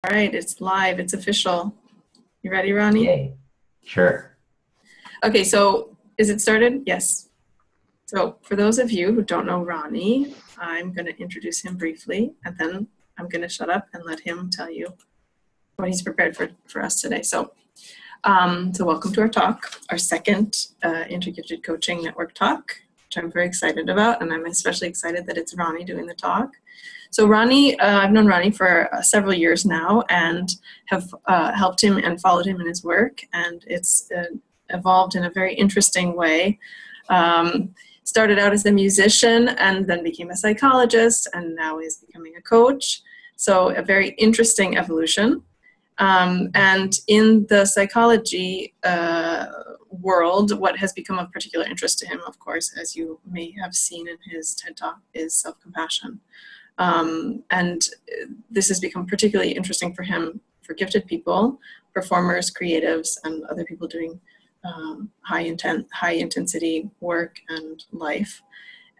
All right, it's live, it's official. You ready, Ronnie? Yay. Sure. Okay, so is it started? Yes. So for those of you who don't know Ronnie, I'm going to introduce him briefly, and then I'm going to shut up and let him tell you what he's prepared for us today. So welcome to our talk, our second InterGifted Coaching Network talk, which I'm very excited about, and I'm especially excited that it's Ronnie doing the talk. So Ronnie, I've known Ronnie for several years now and have helped him and followed him in his work, and it's evolved in a very interesting way. Started out as a musician and then became a psychologist and now is becoming a coach. So a very interesting evolution. And in the psychology world, what has become of particular interest to him, of course, as you may have seen in his TED Talk, is self-compassion. And this has become particularly interesting for him, for gifted people, performers, creatives, and other people doing high intensity work and life.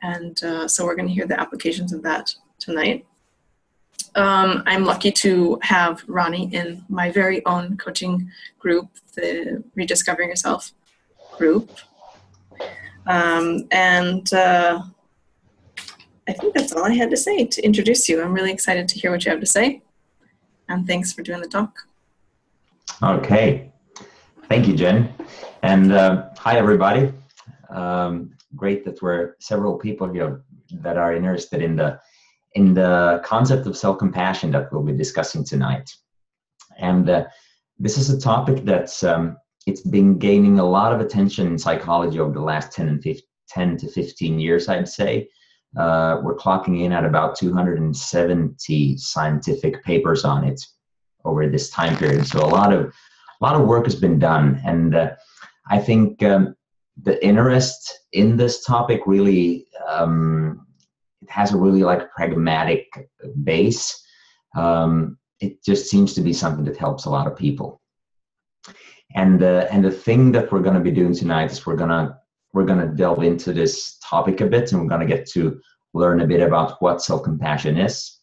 And so we're going to hear the applications of that tonight. I'm lucky to have Ronnie in my very own coaching group, the Rediscovering Yourself group. I think that's all I had to say to introduce you. I'm really excited to hear what you have to say. And thanks for doing the talk. Okay. Thank you, Jen. And hi, everybody. Great that we're several people here that are interested in the concept of self-compassion that we'll be discussing tonight. And this is a topic that's it's been gaining a lot of attention in psychology over the last 10 to 15 years, I'd say. We're clocking in at about 270 scientific papers on it over this time period. So a lot of work has been done, and I think the interest in this topic really it has a really pragmatic base. It just seems to be something that helps a lot of people. And the thing that we're going to be doing tonight is we're going to delve into this topic a bit, and we're going to get to learn a bit about what self-compassion is.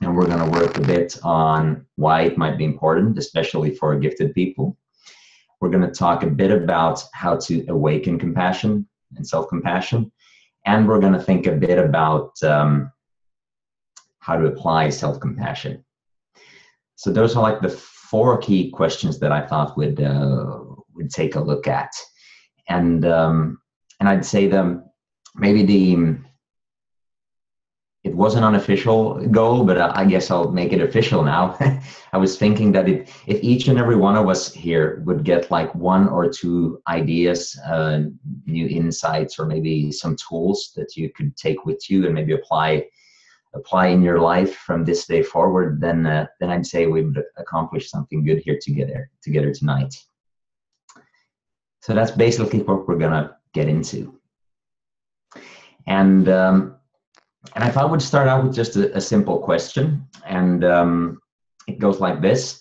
And we're going to work a bit on why it might be important, especially for gifted people. We're going to talk a bit about how to awaken compassion and self-compassion. And we're going to think a bit about how to apply self-compassion. So those are the 4 key questions that I thought we'd take a look at. And I'd say it was an unofficial goal, but I guess I'll make it official now. I was thinking that if each and every one of us here would get 1 or 2 ideas, new insights, or maybe some tools that you could take with you and maybe apply in your life from this day forward, then I'd say we've accomplished something good here together tonight. So that's basically what we're gonna get into. And I thought we'd start out with just a simple question, and it goes like this.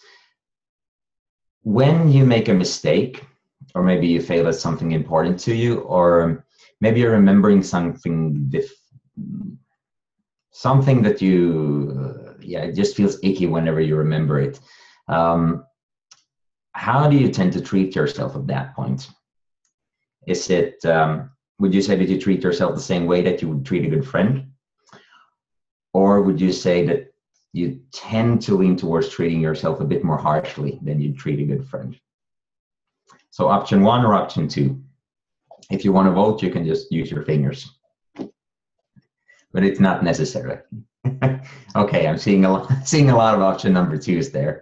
When you make a mistake, or maybe you fail at something important to you, or maybe you're remembering something that it just feels icky whenever you remember it. How do you tend to treat yourself at that point? Is it, would you say that you treat yourself the same way that you would treat a good friend? Or would you say that you tend to lean towards treating yourself a bit more harshly than you'd treat a good friend? So option 1 or option 2? If you want to vote, you can just use your fingers. But it's not necessary. Okay, I'm seeing a lot of option number 2s there.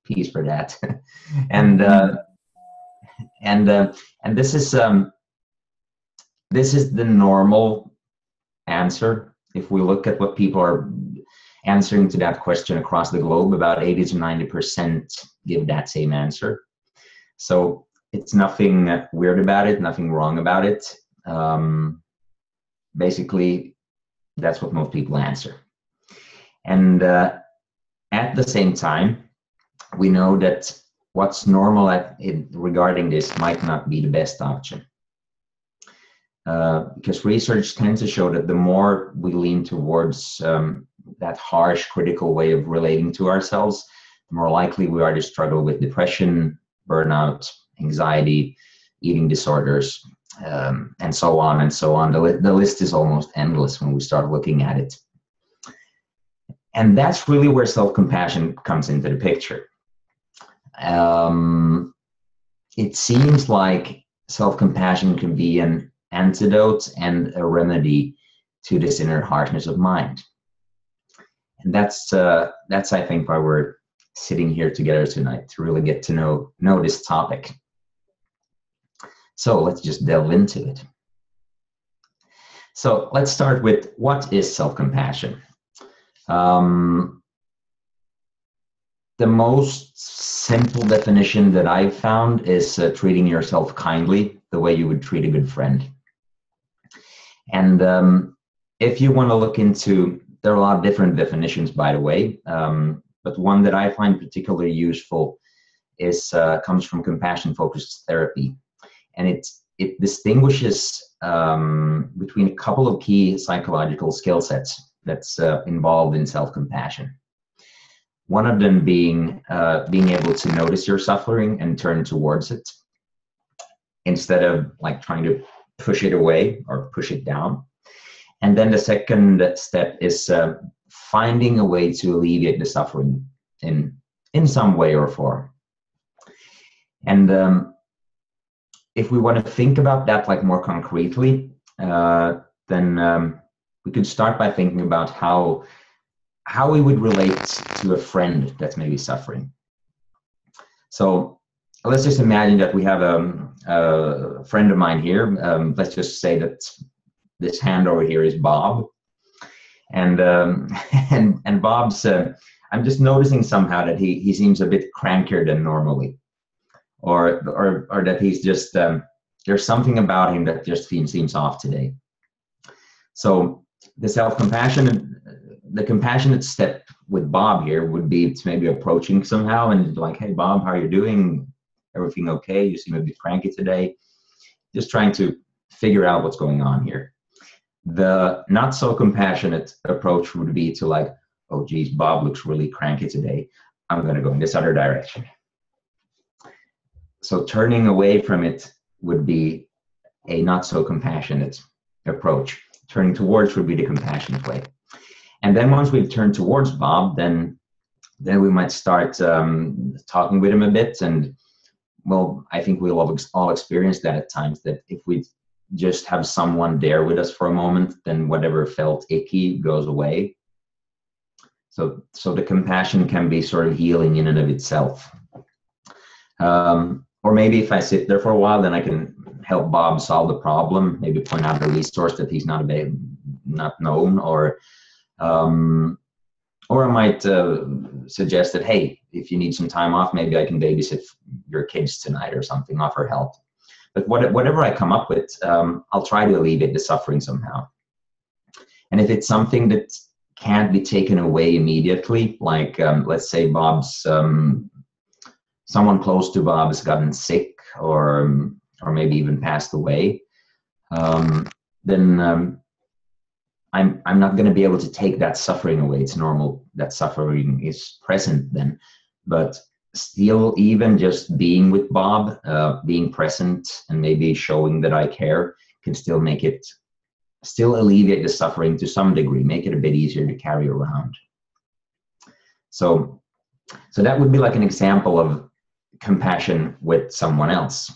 Peace for that. And this is the normal answer. If we look at what people are answering to that question across the globe, about 80 to 90% give that same answer. So it's nothing weird about it, nothing wrong about it. Basically, that's what most people answer. And at the same time, we know that what's normal regarding this might not be the best option. Because research tends to show that the more we lean towards that harsh, critical way of relating to ourselves, more likely we are to struggle with depression, burnout, anxiety, eating disorders, and so on and so on. The list is almost endless when we start looking at it. And that's really where self-compassion comes into the picture. It seems like self-compassion can be an antidote and a remedy to this inner harshness of mind. And that's I think why we're sitting here together tonight, to really get to know this topic. So let's just delve into it. So let's start with, what is self-compassion? The most simple definition that I've found is treating yourself kindly, the way you would treat a good friend. And if you want to look into, there are a lot of different definitions, by the way, but one that I find particularly useful is comes from compassion-focused therapy, and it distinguishes between a couple of key psychological skill sets that's involved in self-compassion. One of them being able to notice your suffering and turn towards it, instead of like trying to push it away or push it down. And then the second step is finding a way to alleviate the suffering in some way or form. And if we want to think about that like more concretely, then we could start by thinking about how we would relate to a friend that's maybe suffering. So let's just imagine that we have a friend of mine here. Let's just say that this hand over here is Bob, and Bob's. I'm just noticing somehow that he seems a bit crankier than normally, or that he's just there's something about him that just seems off today. So the compassionate step with Bob here would be to maybe approaching somehow and like, hey Bob, how are you doing? Everything okay? You seem a bit cranky today. Just trying to figure out what's going on here. The not so compassionate approach would be to like, oh geez, Bob looks really cranky today. I'm going to go in this other direction. So turning away from it would be a not so compassionate approach. Turning towards would be the compassionate way. And then once we've turned towards Bob, then we might start talking with him a bit. And well, I think we'll all experience that at times, that if we just have someone there with us for a moment, then whatever felt icky goes away. So the compassion can be sort of healing in and of itself. Or maybe if I sit there for a while, then I can help Bob solve the problem, maybe point out a resource that he's not known, or I might suggest that, hey, if you need some time off, maybe I can babysit your kids tonight or something, offer help. But whatever I come up with, I'll try to alleviate the suffering somehow. And if it's something that can't be taken away immediately, like let's say Bob's, someone close to Bob has gotten sick or maybe even passed away, then I'm not going to be able to take that suffering away. It's normal that suffering is present then, but still, even just being with Bob, being present and maybe showing that I care can still alleviate the suffering to some degree, make it a bit easier to carry around. So that would be like an example of compassion with someone else.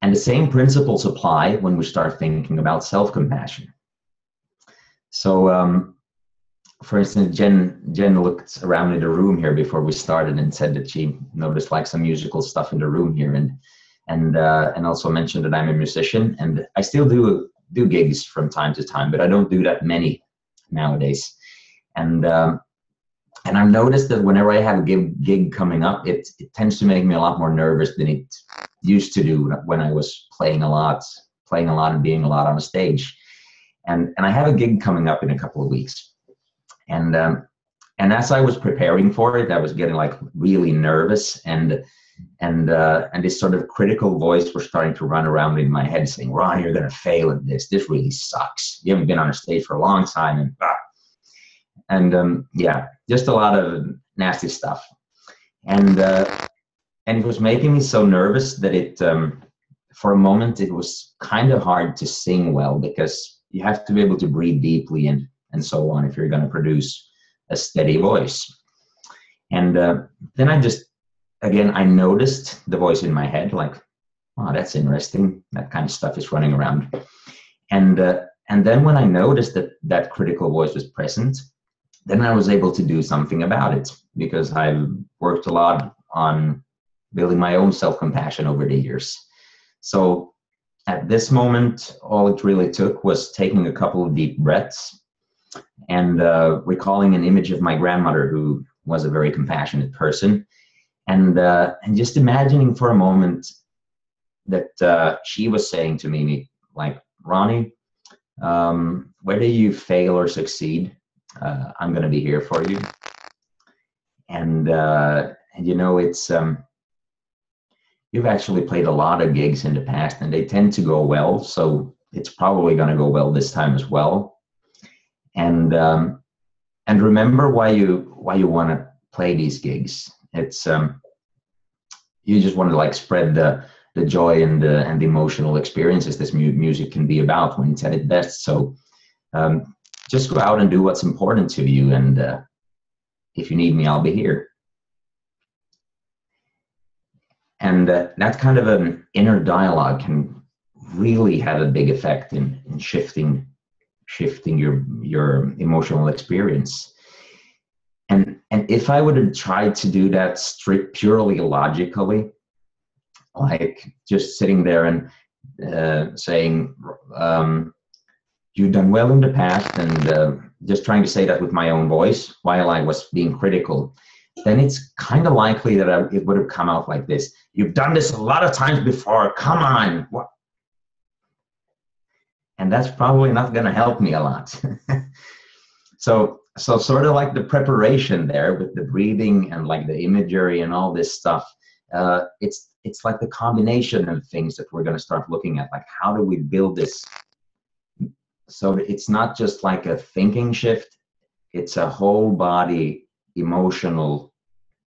And the same principles apply when we start thinking about self-compassion. So, for instance, Jen looked around in the room here before we started and said that she noticed like some musical stuff in the room here, and also mentioned that I'm a musician, and I still do gigs from time to time, but I don't do that many nowadays. And I've noticed that whenever I have a gig coming up, it tends to make me a lot more nervous than it used to do when I was playing a lot and being a lot on a stage. And I have a gig coming up in a couple of weeks. And as I was preparing for it, I was getting like really nervous, and this sort of critical voice was starting to run around in my head saying, Ron, you're going to fail at this. This really sucks. You haven't been on a stage for a long time. Yeah, just a lot of nasty stuff. And it was making me so nervous that it, for a moment, it was kind of hard to sing well, because you have to be able to breathe deeply and so on if you're going to produce a steady voice. And then I noticed the voice in my head, like, oh, that's interesting. That kind of stuff is running around. And then when I noticed that critical voice was present, then I was able to do something about it, because I've worked a lot on building my own self-compassion over the years. So at this moment, all it really took was taking a couple of deep breaths and recalling an image of my grandmother, who was a very compassionate person, and just imagining for a moment that she was saying to me, like, Ronnie, whether you fail or succeed, I'm going to be here for you. And you know, it's you've actually played a lot of gigs in the past, and they tend to go well, so it's probably going to go well this time as well. And remember why you want to play these gigs. It's you just want to, like, spread the joy and the emotional experiences this music can be about when it's at its best. So just go out and do what's important to you, and if you need me, I'll be here. And that kind of an inner dialogue can really have a big effect in shifting your emotional experience. And if I would have tried to do that purely logically, like just sitting there and saying, you've done well in the past, and just trying to say that with my own voice while I was being critical, then it's kind of likely that it would have come out like this. You've done this a lot of times before. Come on. What? And that's probably not going to help me a lot. So sort of like the preparation there with the breathing and like the imagery and all this stuff, it's like the combination of things that we're going to start looking at, like, how do we build this so that it's not just like a thinking shift, it's a whole body, emotional,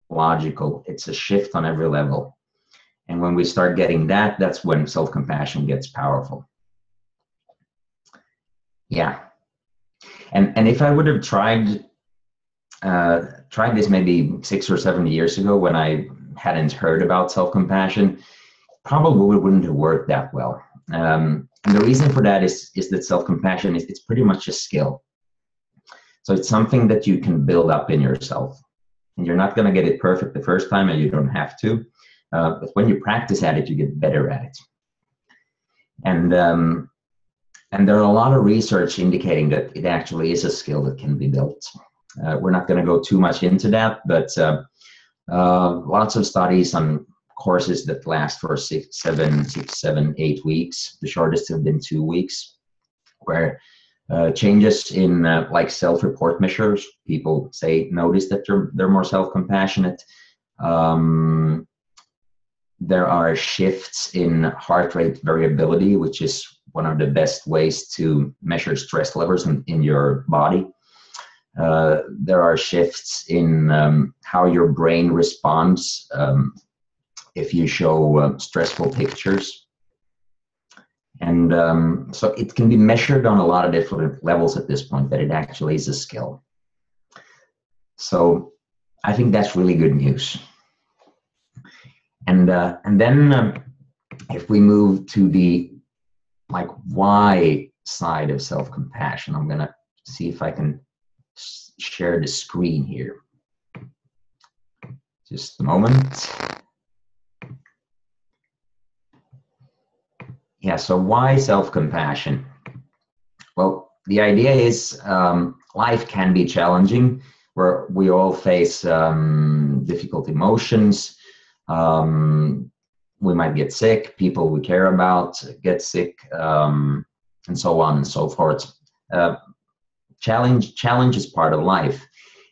logical, it's a shift on every level. And when we start getting that, that's when self-compassion gets powerful. Yeah. And if I would have tried this maybe 6 or 7 years ago, when I hadn't heard about self-compassion, probably wouldn't have worked that well. And the reason for that is that self-compassion it's pretty much a skill. So it's something that you can build up in yourself. And you're not going to get it perfect the first time, and you don't have to. But when you practice at it, you get better at it. And there are a lot of research indicating that it actually is a skill that can be built. We're not going to go too much into that, but lots of studies on courses that last for 6, 7, 8 weeks. The shortest have been 2 weeks, where changes in like self-report measures, people notice that they're more self-compassionate. There are shifts in heart rate variability, which is one of the best ways to measure stress levels in your body. There are shifts in how your brain responds if you show stressful pictures. And so it can be measured on a lot of different levels at this point, that it actually is a skill. So I think that's really good news. And then if we move to the why side of self-compassion, I'm gonna see if I can share the screen here. Just a moment. Yeah, so why self-compassion? Well, the idea is life can be challenging, where we all face difficult emotions. We might get sick, people we care about get sick, and so on and so forth. Challenge is part of life.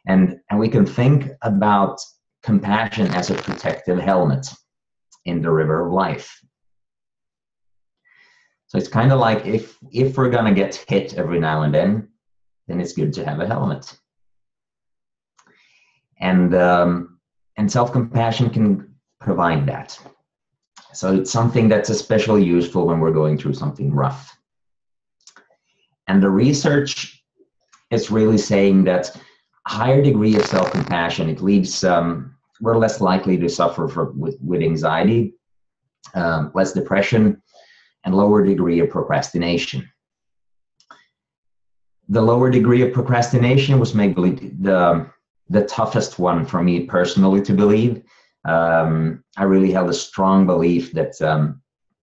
And we can think about compassion as a protective helmet in the river of life. So it's kind of like if we're going to get hit every now and then it's good to have a helmet. And self-compassion can provide that. So it's something that's especially useful when we're going through something rough. And the research is really saying that a higher degree of self-compassion, it leaves, we're less likely to suffer with anxiety, less depression, and lower degree of procrastination. The lower degree of procrastination was maybe the toughest one for me personally to believe. I really held a strong belief that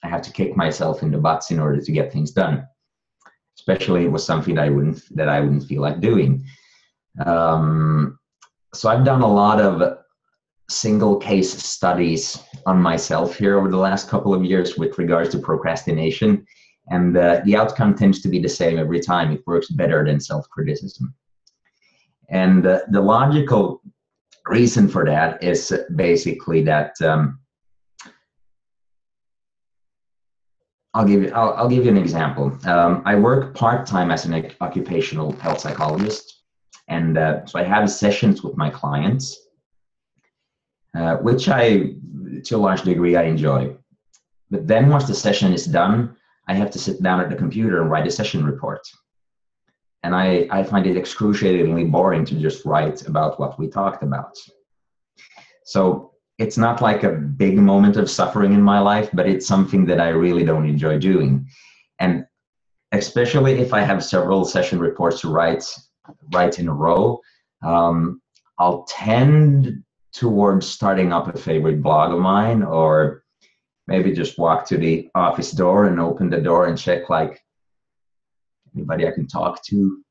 I have to kick myself in the butts in order to get things done. Especially it was something that I wouldn't feel like doing. So I've done a lot of single case studies on myself here over the last couple of years with regards to procrastination. And the outcome tends to be the same every time. It works better than self-criticism. And the logical reason for that is basically that I'll give you an example. I work part-time as an occupational health psychologist, and so I have sessions with my clients, which to a large degree, I enjoy. But then once the session is done, I have to sit down at the computer and write a session report. And I find it excruciatingly boring to just write about what we talked about. So it's not like a big moment of suffering in my life, but it's something that I really don't enjoy doing. And especially if I have several session reports to write in a row, I'll tend towards starting up a favorite blog of mine, or maybe just walk to the office door and open the door and check like anybody I can talk to.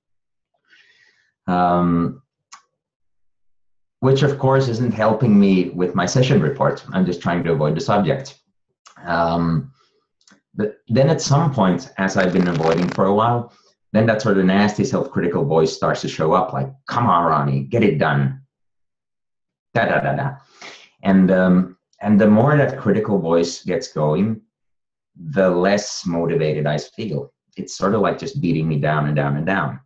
Which of course isn't helping me with my session report. I'm just trying to avoid the subject. But then at some point, as I've been avoiding for a while, then that sort of nasty self-critical voice starts to show up like, come on, Ronnie, get it done. Da, da, da, da. And the more that critical voice gets going, the less motivated I feel. It's sort of like just beating me down and down and down.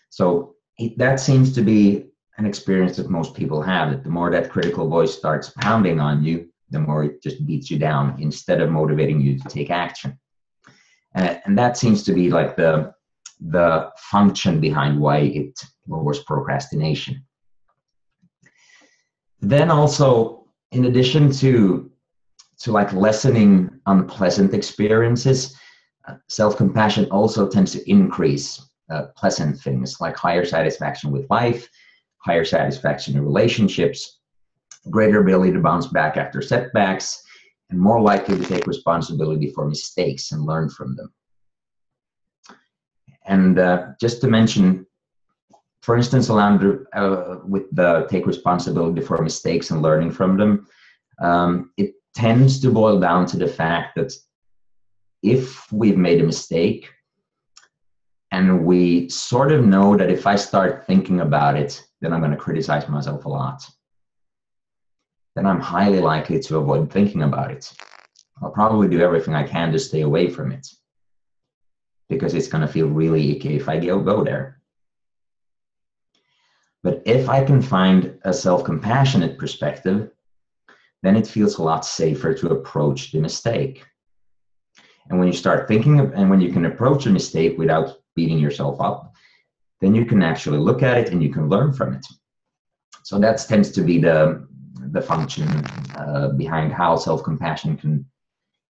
So that seems to be an experience that most people have, that the more that critical voice starts pounding on you, the more it just beats you down instead of motivating you to take action. And that seems to be like the function behind why it lowers procrastination. Then also, in addition to like lessening unpleasant experiences, self-compassion also tends to increase pleasant things like higher satisfaction with life, higher satisfaction in relationships, greater ability to bounce back after setbacks, and more likely to take responsibility for mistakes and learn from them. And just to mention, for instance, with the take responsibility for mistakes and learning from them, it tends to boil down to the fact that if we've made a mistake and we sort of know that if I start thinking about it, then I'm going to criticize myself a lot, then I'm highly likely to avoid thinking about it. I'll probably do everything I can to stay away from it because it's going to feel really icky if I go there. But if I can find a self-compassionate perspective, then it feels a lot safer to approach the mistake. And when you start thinking and when you can approach a mistake without beating yourself up, then you can actually look at it and you can learn from it. So that tends to be the function behind how self-compassion can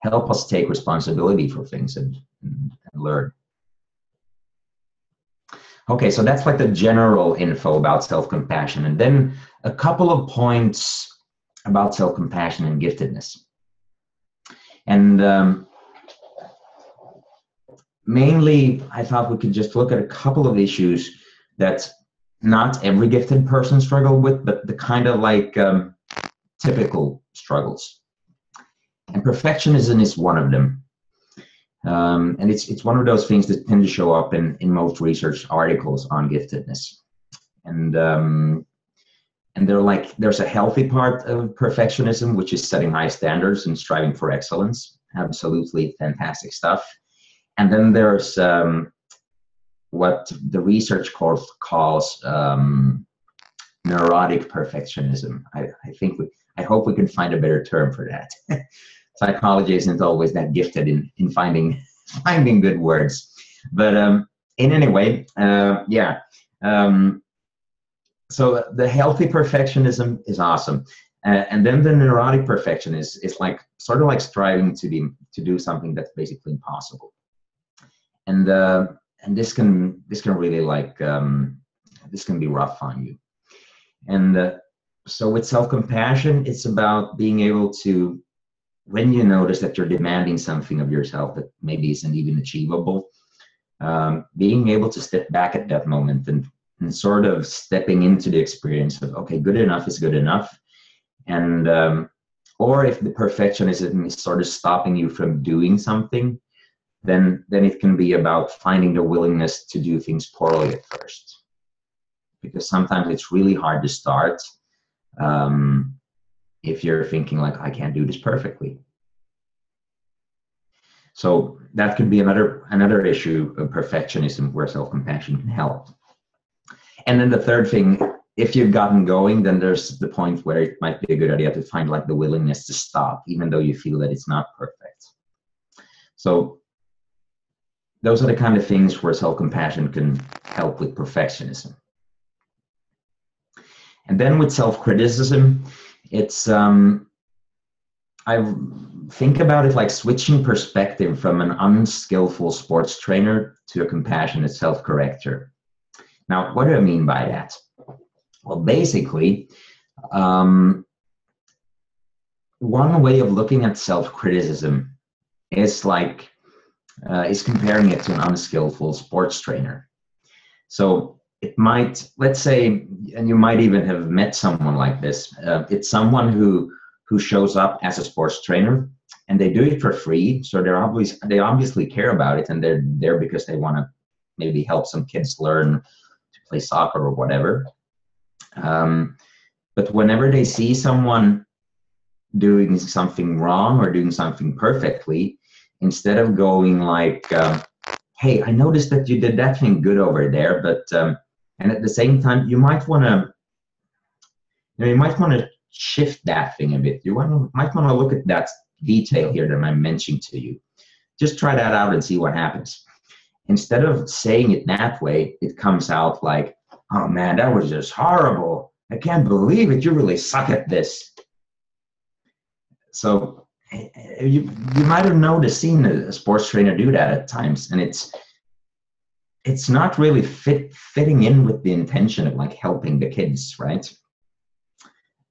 help us take responsibility for things and learn. Okay, so that's like the general info about self-compassion. And then a couple of points about self-compassion and giftedness. And mainly, I thought we could just look at a couple of issues that not every gifted person struggle with, but the kind of like typical struggles. And perfectionism is one of them. And it's one of those things that tend to show up in most research articles on giftedness. And they're like, there's a healthy part of perfectionism, which is setting high standards and striving for excellence. Absolutely fantastic stuff. And then there's what the research calls neurotic perfectionism. I hope we can find a better term for that. Psychology isn't always that gifted in finding good words, but in any way, yeah. So the healthy perfectionism is awesome, and then the neurotic perfectionist is like sort of like striving to do something that's basically impossible, and this can really like this can be rough on you, and so with self-compassion, it's about being able to, when you notice that you're demanding something of yourself that maybe isn't even achievable, being able to step back at that moment and sort of stepping into the experience of, okay, good enough is good enough. And, or if the perfectionism is sort of stopping you from doing something, then it can be about finding the willingness to do things poorly at first. Because sometimes it's really hard to start if you're thinking like, I can't do this perfectly. So that could be another issue of perfectionism where self-compassion can help. And then the third thing, if you've gotten going, then there's the point where it might be a good idea to find like the willingness to stop, even though you feel that it's not perfect. So those are the kind of things where self-compassion can help with perfectionism. And then with self-criticism, it's, I think about it like switching perspective from an unskillful sports trainer to a compassionate self-corrector. Now, what do I mean by that? Well, basically, one way of looking at self-criticism is like, is comparing it to an unskillful sports trainer. So it might, let's say, and you might even have met someone like this. It's someone who shows up as a sports trainer, and they do it for free. So they obviously care about it, and they're there because they want to maybe help some kids learn to play soccer or whatever. But whenever they see someone doing something wrong or doing something perfectly, instead of going like, hey, I noticed that you did that thing good over there, but and at the same time, you might want to shift that thing a bit. You might want to look at that detail here that I mentioned to you. Just try that out and see what happens. Instead of saying it that way, it comes out like, oh man, that was just horrible. I can't believe it. You really suck at this. So you might have seen a sports trainer do that at times, and it's not really fitting in with the intention of like helping the kids, right?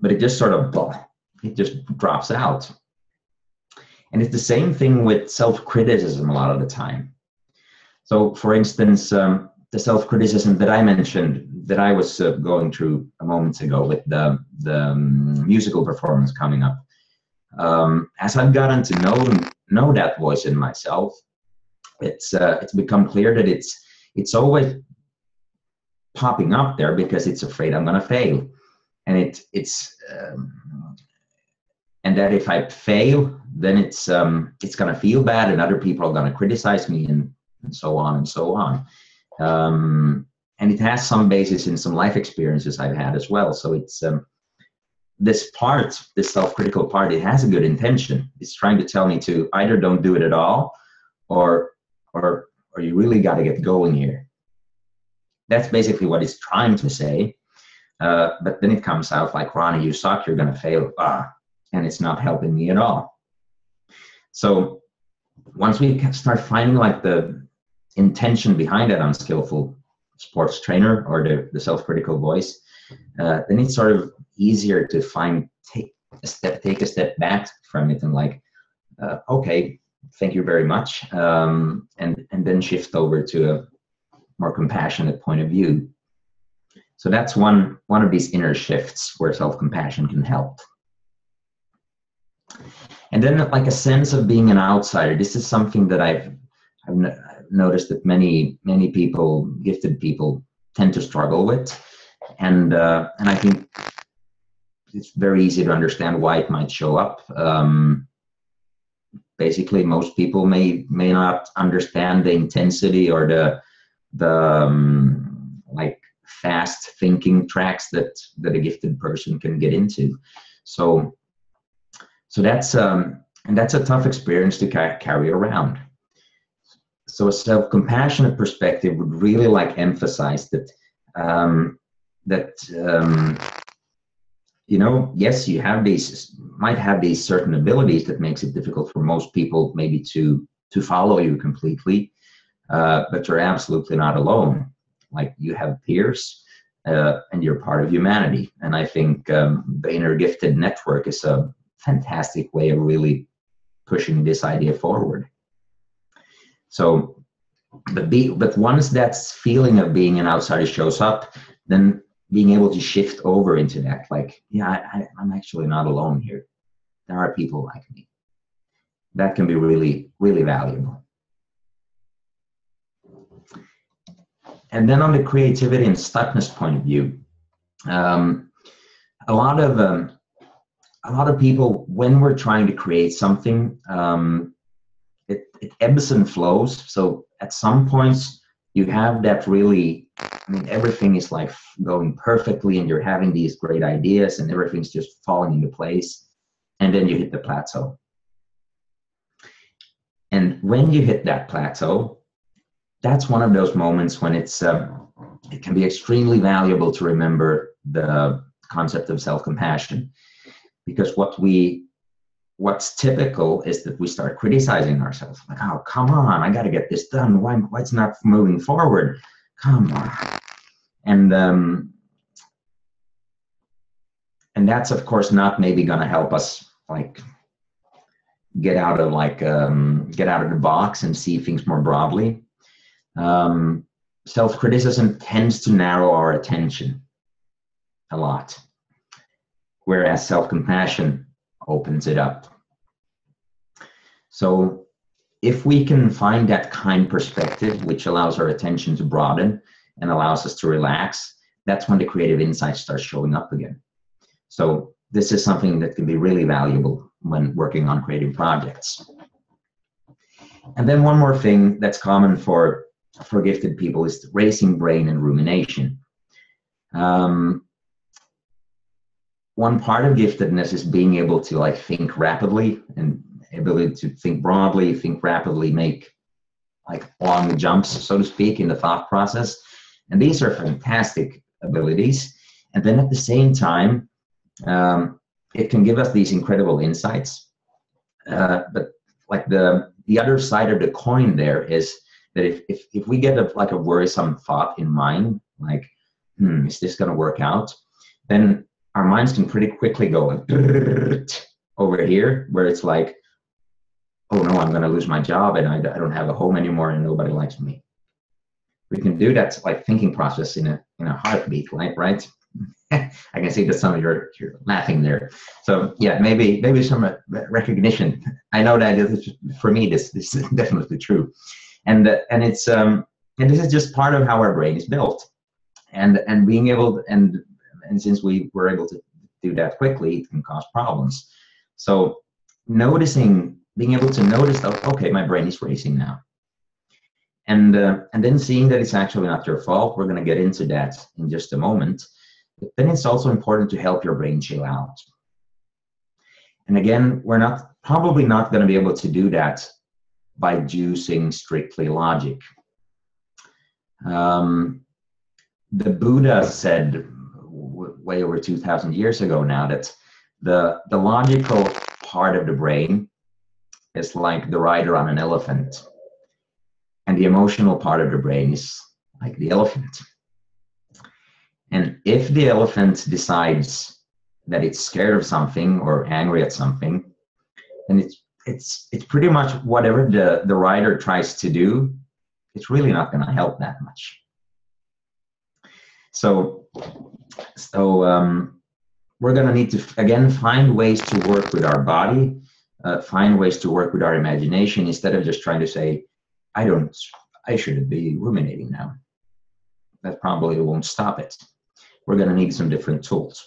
But it just sort of, it just drops out. And it's the same thing with self-criticism a lot of the time. So for instance, the self-criticism that I mentioned that I was going through a moment ago with the musical performance coming up, as I've gotten to know that voice in myself, it's become clear that it's always popping up there because it's afraid I'm going to fail. And and that if I fail, then it's going to feel bad, and other people are going to criticize me, and so on and so on. And it has some basis in some life experiences I've had as well. So it's this self-critical part, it has a good intention. It's trying to tell me to either don't do it at all, or you really got to get going here. That's basically what it's trying to say. But then it comes out like, Ronnie, you suck, you're going to fail. And it's not helping me at all. So once we start finding like the intention behind that unskillful sports trainer or the self-critical voice, then it's sort of easier to take a step back from it and like, okay, thank you very much. And then shift over to a more compassionate point of view. So that's one of these inner shifts where self-compassion can help. And then like a sense of being an outsider. This is something that I've noticed that many people, gifted people, tend to struggle with. And I think it's very easy to understand why it might show up. Basically, most people may not understand the intensity or the like fast thinking tracks that a gifted person can get into. So that's and that's a tough experience to carry around. So a self-compassionate perspective would really like emphasize that you know, yes, you might have these certain abilities that makes it difficult for most people maybe to follow you completely, but you're absolutely not alone. Like, you have peers, and you're part of humanity. And I think the InterGifted network is a fantastic way of really pushing this idea forward. So, but once that feeling of being an outsider shows up, then being able to shift over into that, like, yeah, I'm actually not alone here. There are people like me. That can be really, really valuable. And then on the creativity and stuckness point of view, a lot of people, when we're trying to create something, it ebbs and flows. So at some points you have that really, I mean, everything is like going perfectly and you're having these great ideas and everything's just falling into place. And then you hit the plateau. And when you hit that plateau, that's one of those moments when it can be extremely valuable to remember the concept of self-compassion. Because what's typical is that we start criticizing ourselves. Like, oh, come on, I got to get this done. Why it's not moving forward? Come on. And that's, of course, not maybe going to help us like get out of the box and see things more broadly. Self-criticism tends to narrow our attention a lot, whereas self-compassion opens it up. So if we can find that kind perspective, which allows our attention to broaden and allows us to relax, that's when the creative insights start showing up again. So this is something that can be really valuable when working on creative projects. And then one more thing that's common for gifted people is racing brain and rumination. One part of giftedness is being able to like think rapidly, and ability to think broadly, think rapidly, make like long jumps, so to speak, in the thought process. And these are fantastic abilities. And then at the same time, it can give us these incredible insights. But like the other side of the coin there is that if we get a worrisome thought in mind, like, is this going to work out? Then our minds can pretty quickly go like, over here, where it's like, oh no, I'm going to lose my job and I don't have a home anymore and nobody likes me. We can do that like thinking process in a heartbeat, right? I can see that some of you're laughing there. So yeah, maybe some recognition. I know that for me this is definitely true, and it's and this is just part of how our brain is built, and being able to, and since we were able to do that quickly, it can cause problems. So being able to notice that, okay, my brain is racing now, and then seeing that it's actually not your fault. We're going to get into that in just a moment. But then it's also important to help your brain chill out. And again, we're probably not going to be able to do that by using strictly logic. The Buddha said way over 2,000 years ago now that the logical part of the brain is like the rider on an elephant, and the emotional part of the brain is like the elephant. And if the elephant decides that it's scared of something or angry at something, then it's pretty much whatever the rider tries to do, it's really not going to help that much. So we're going to need to, again, find ways to work with our body, find ways to work with our imagination, instead of just trying to say, I shouldn't be ruminating now. That probably won't stop it. We're going to need some different tools.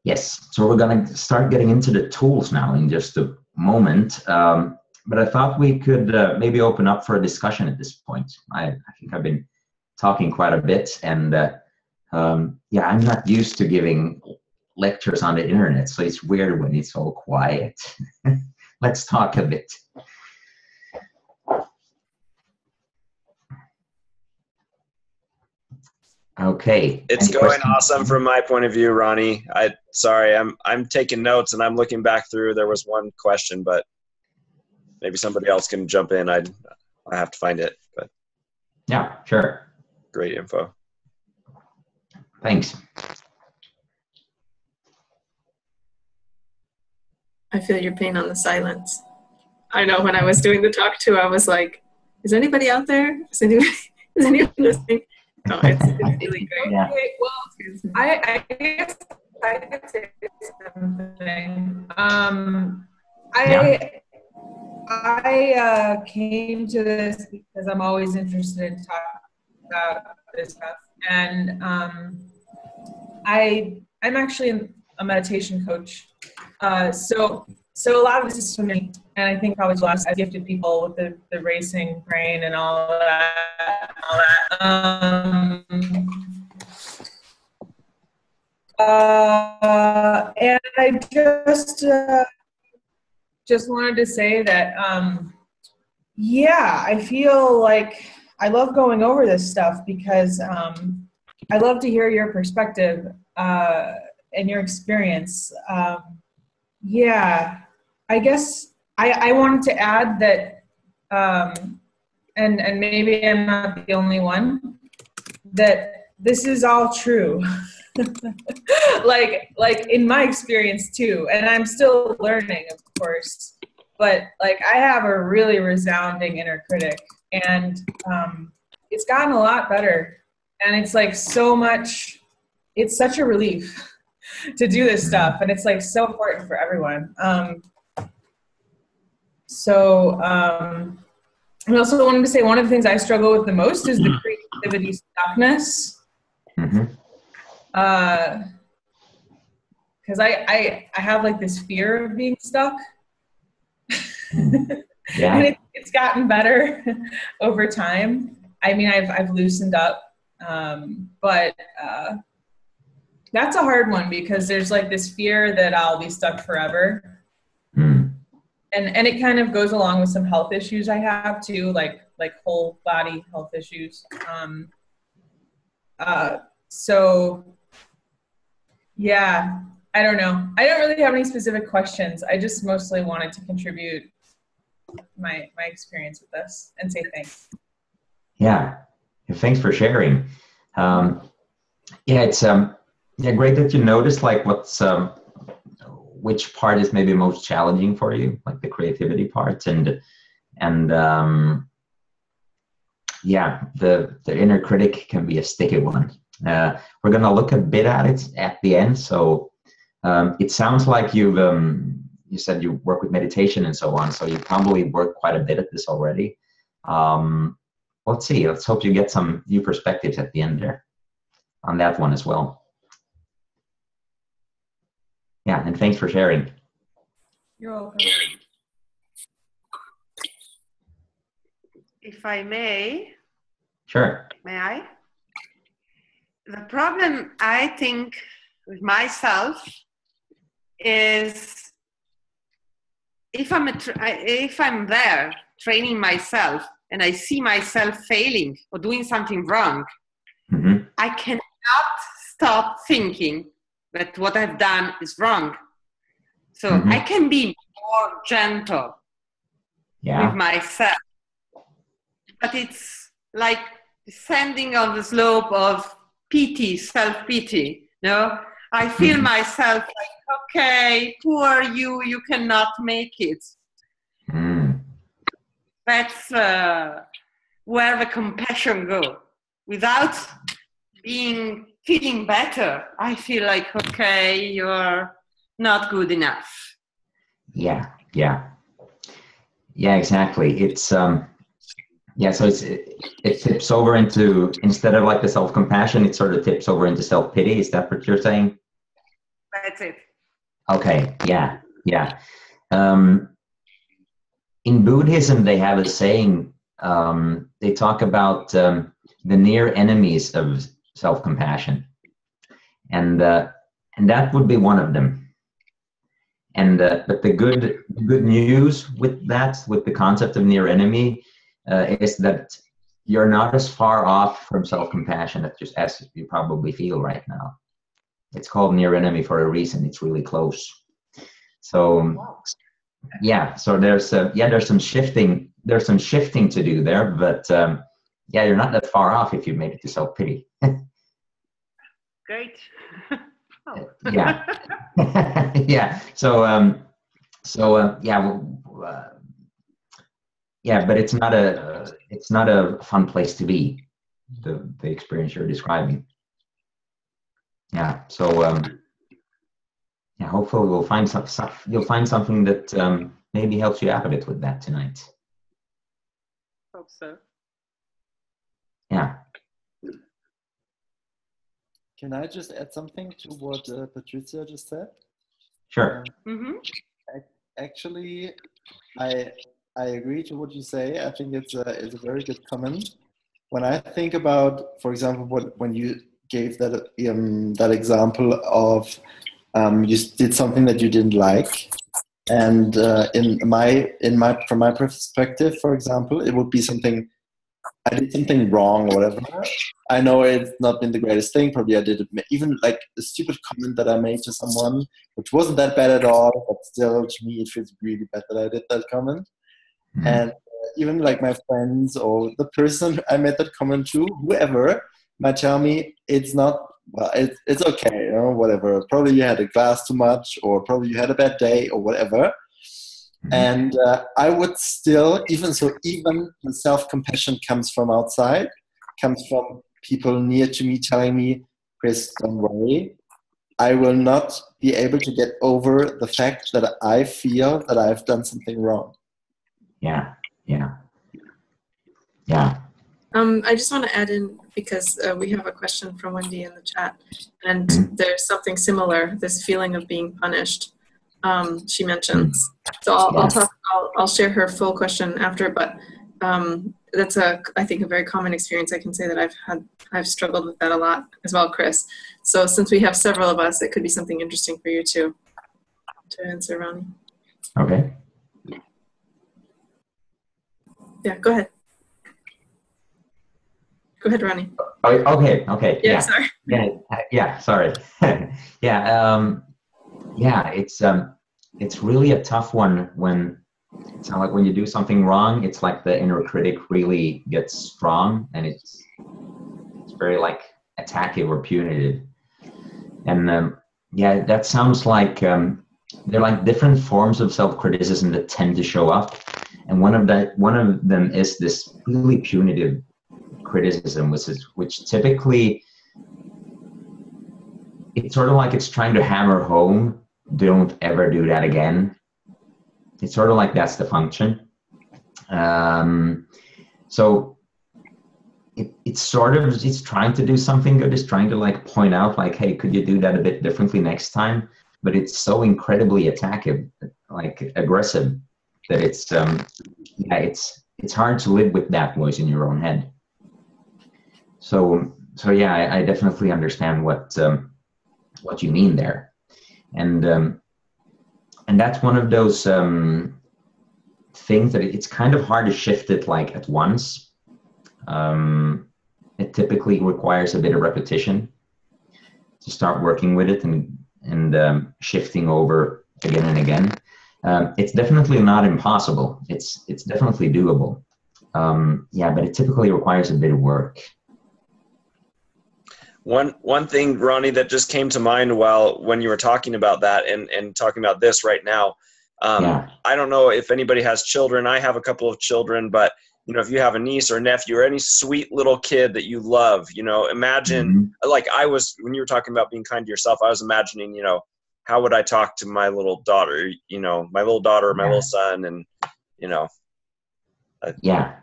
Yes, so we're going to start getting into the tools now in just a moment. But I thought we could maybe open up for a discussion at this point. I think I've been talking quite a bit, and yeah, I'm not used to giving lectures on the internet, so it's weird when it's all quiet. Let's talk a bit. Okay. It's going awesome from my point of view, Ronnie. Sorry, I'm taking notes and I'm looking back through. There was one question, but maybe somebody else can jump in. I have to find it, but yeah, sure. Great info. Thanks. I feel your pain on the silence. I know when I was doing the talk too, I was like, is anybody out there? Is anyone listening? No, it's really great. Yeah. Okay, well, I guess I could say something. I came to this because I'm always interested in talking about this stuff, and I'm actually a meditation coach. So a lot of this is for me, and I think probably last I've gifted people with the racing brain and all that. And I just wanted to say that, yeah, I feel like I love going over this stuff because I love to hear your perspective and your experience. Yeah, I guess I wanted to add that, and maybe I'm not the only one, that this is all true. like in my experience too, and I'm still learning, of course, but like I have a really resounding inner critic, and it's gotten a lot better, and it's like it's such a relief to do this stuff, and it's like so important for everyone. I also wanted to say one of the things I struggle with the most is the creativity stuckness. Mm-hmm. Because I have like this fear of being stuck. Yeah. And it's gotten better over time. I mean, I've loosened up, but that's a hard one because there's like this fear that I'll be stuck forever. And it kind of goes along with some health issues I have too, like whole body health issues. So yeah, I don't know. I don't really have any specific questions. I just mostly wanted to contribute my experience with this and say thanks. Yeah, thanks for sharing. Yeah, it's great that you noticed like which part is maybe most challenging for you, like the creativity part, and yeah, the inner critic can be a sticky one. We're gonna look a bit at it at the end. So it sounds like you said you work with meditation and so on, so you probably worked quite a bit at this already. Let's see. Let's hope you get some new perspectives at the end there on that one as well. Yeah, and thanks for sharing. You're welcome. If I may. Sure. May I? The problem, I think, with myself is if I'm there training myself and I see myself failing or doing something wrong, Mm-hmm. I cannot stop thinking that what I've done is wrong. So Mm-hmm. I can be more gentle with myself. But it's like descending on the slope of pity, self-pity. No, I feel myself like, okay, poor you, you cannot make it. That's where the compassion goes. Without feeling better, I feel like, okay, you're not good enough. Yeah, exactly. It's so it tips over into, instead of like the self-compassion, it sort of tips over into self-pity. Is that what you're saying? That's it. Okay, yeah. In Buddhism, they have a saying, they talk about, near enemies of self-compassion, and that would be one of them. And but the good news with that, with the concept of near enemy, is that you're not as far off from self-compassion as you probably feel right now. It's called near enemy for a reason. It's really close. So yeah, so there's some shifting to do there, but yeah, you're not that far off if you made it to self-pity. Great. Oh. Yeah. Yeah. So yeah, but it's not a fun place to be, the experience you're describing. Yeah. So yeah, hopefully you'll find something that maybe helps you out a bit with that tonight. Hope so. Yeah. Can I just add something to what Patricia just said? Sure. Actually, I agree to what you say. I think it's a very good comment. When I think about, for example, when you gave that example of you did something that you didn't like, and from my perspective, for example, it would be something, I did something wrong or whatever. I know it's not been the greatest thing. Probably I did it, even like a stupid comment that I made to someone, which wasn't that bad at all, but still to me it feels really bad that I did that comment. Mm-hmm. And even like my friends or the person I made that comment to, whoever, might tell me it's not, well, it's okay, you know, whatever. Probably you had a glass too much, or probably you had a bad day, or whatever. And I would still, even the self-compassion comes from outside, comes from people near to me telling me, Chris, don't worry. I will not be able to get over the fact that I feel that I've done something wrong. Yeah. I just want to add in, because we have a question from Wendy in the chat, and there's something similar, this feeling of being punished. She mentions. So I'll share her full question after, but that's I think a very common experience. I can say that I've struggled with that a lot as well, Chris. So since we have several of us, it could be something interesting for you to answer, Ronnie. Okay. Yeah, go ahead. Go ahead, Ronnie. Okay. Yeah, sorry. Yeah, sorry. Yeah, it's really a tough one when it's not like when you do something wrong, it's like the inner critic really gets strong, and it's very like attacking or punitive. And yeah, that sounds like they're like different forms of self-criticism that tend to show up, and one of them is this really punitive criticism, which typically it's sort of like it's trying to hammer home, don't ever do that again. It's sort of like that's the function. So it's trying to do something good. It's trying to like point out like, hey, could you do that a bit differently next time? But it's so incredibly attacking, like aggressive, that it's hard to live with that voice in your own head. So yeah, I definitely understand what you mean there, and that's one of those things that it's kind of hard to shift it like at once. It typically requires a bit of repetition to start working with it and shifting over again and again. It's definitely not impossible. It's definitely doable. Yeah, but it typically requires a bit of work. One thing, Ronnie, that just came to mind when you were talking about that and talking about this right now. I don't know if anybody has children. I have a couple of children, but if you have a niece or a nephew or any sweet little kid that you love, imagine like when you were talking about being kind to yourself, I was imagining, how would I talk to my little daughter, my little son, and yeah,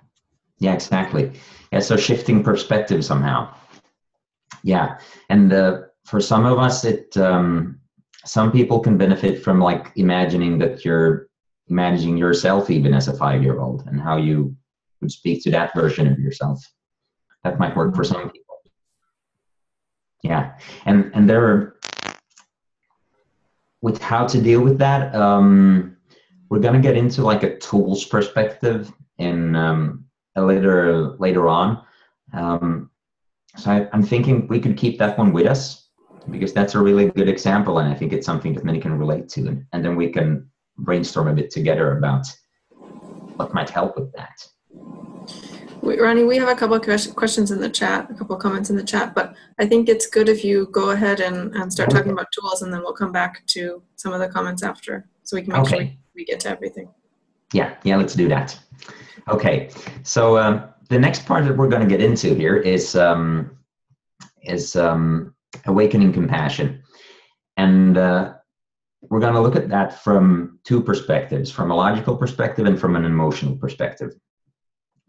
exactly. Yeah. So shifting perspective somehow. Yeah. And for some of us, some people can benefit from like imagining that you're managing yourself even as a 5-year-old and how you would speak to that version of yourself. That might work for some people. Yeah, and there are, with how to deal with that, we're going to get into like a tools perspective in later on. So I'm thinking we could keep that one with us, because that's a really good example, and I think it's something that many can relate to, and then we can brainstorm a bit together about what might help with that. Ronnie, we have a couple of questions in the chat, a couple of comments in the chat, but I think it's good if you go ahead and start talking about tools, and then we'll come back to some of the comments after, so we can make sure we get to everything. Yeah, let's do that. Okay, so the next part that we're going to get into here is awakening compassion, and we're going to look at that from two perspectives, from a logical perspective and from an emotional perspective.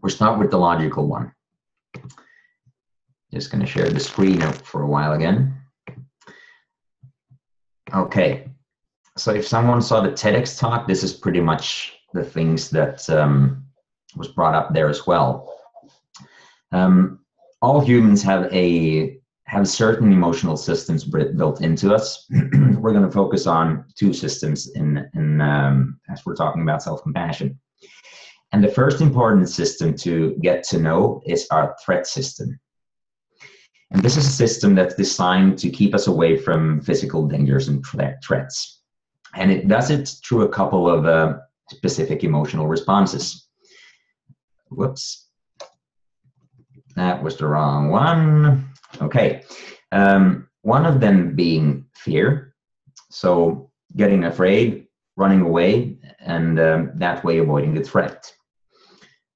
We'll start with the logical one. Just going to share the screen out for a while again. Okay, so if someone saw the TEDx talk, this is pretty much the things that was brought up there as well. All humans have certain emotional systems built into us. We're going to focus on two systems as we're talking about self-compassion. And the first important system to get to know is our threat system. And this is a system that's designed to keep us away from physical dangers and threats. And it does it through a couple of specific emotional responses. Whoops. That was the wrong one. Okay. One of them being fear. So getting afraid, running away, and that way avoiding the threat,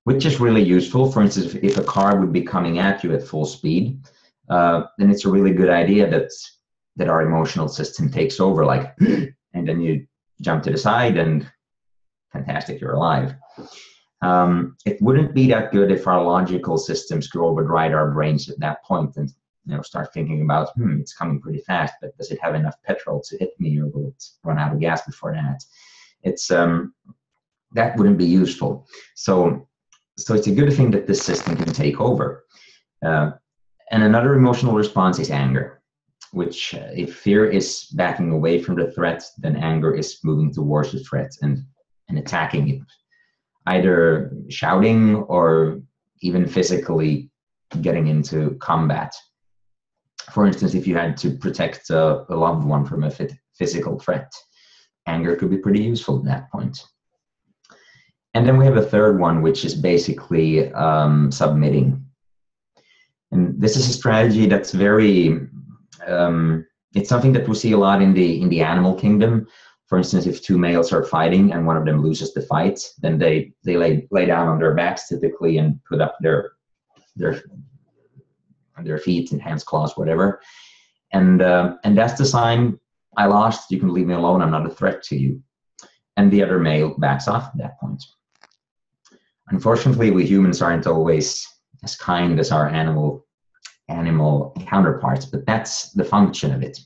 which is really useful. For instance, if a car would be coming at you at full speed, then it's a really good idea that our emotional system takes over, like, and then you jump to the side and fantastic, you're alive. It wouldn't be that good if our logical systems could override our brains at that point and start thinking about, it's coming pretty fast, but does it have enough petrol to hit me, or will it run out of gas before that? It's that wouldn't be useful. So it's a good thing that this system can take over. And another emotional response is anger, which if fear is backing away from the threat, then anger is moving towards the threat and attacking it, either shouting or even physically getting into combat. For instance, if you had to protect a loved one from a physical threat, anger could be pretty useful at that point. And then we have a third one, which is basically submitting. And this is a strategy that's very, it's something that we see a lot in the animal kingdom. For instance, if two males are fighting and one of them loses the fight, then they lay down on their backs typically and put up their feet and hands, claws, whatever. And that's the sign, I lost, you can leave me alone, I'm not a threat to you. And the other male backs off at that point. Unfortunately, we humans aren't always as kind as our animal counterparts, but that's the function of it.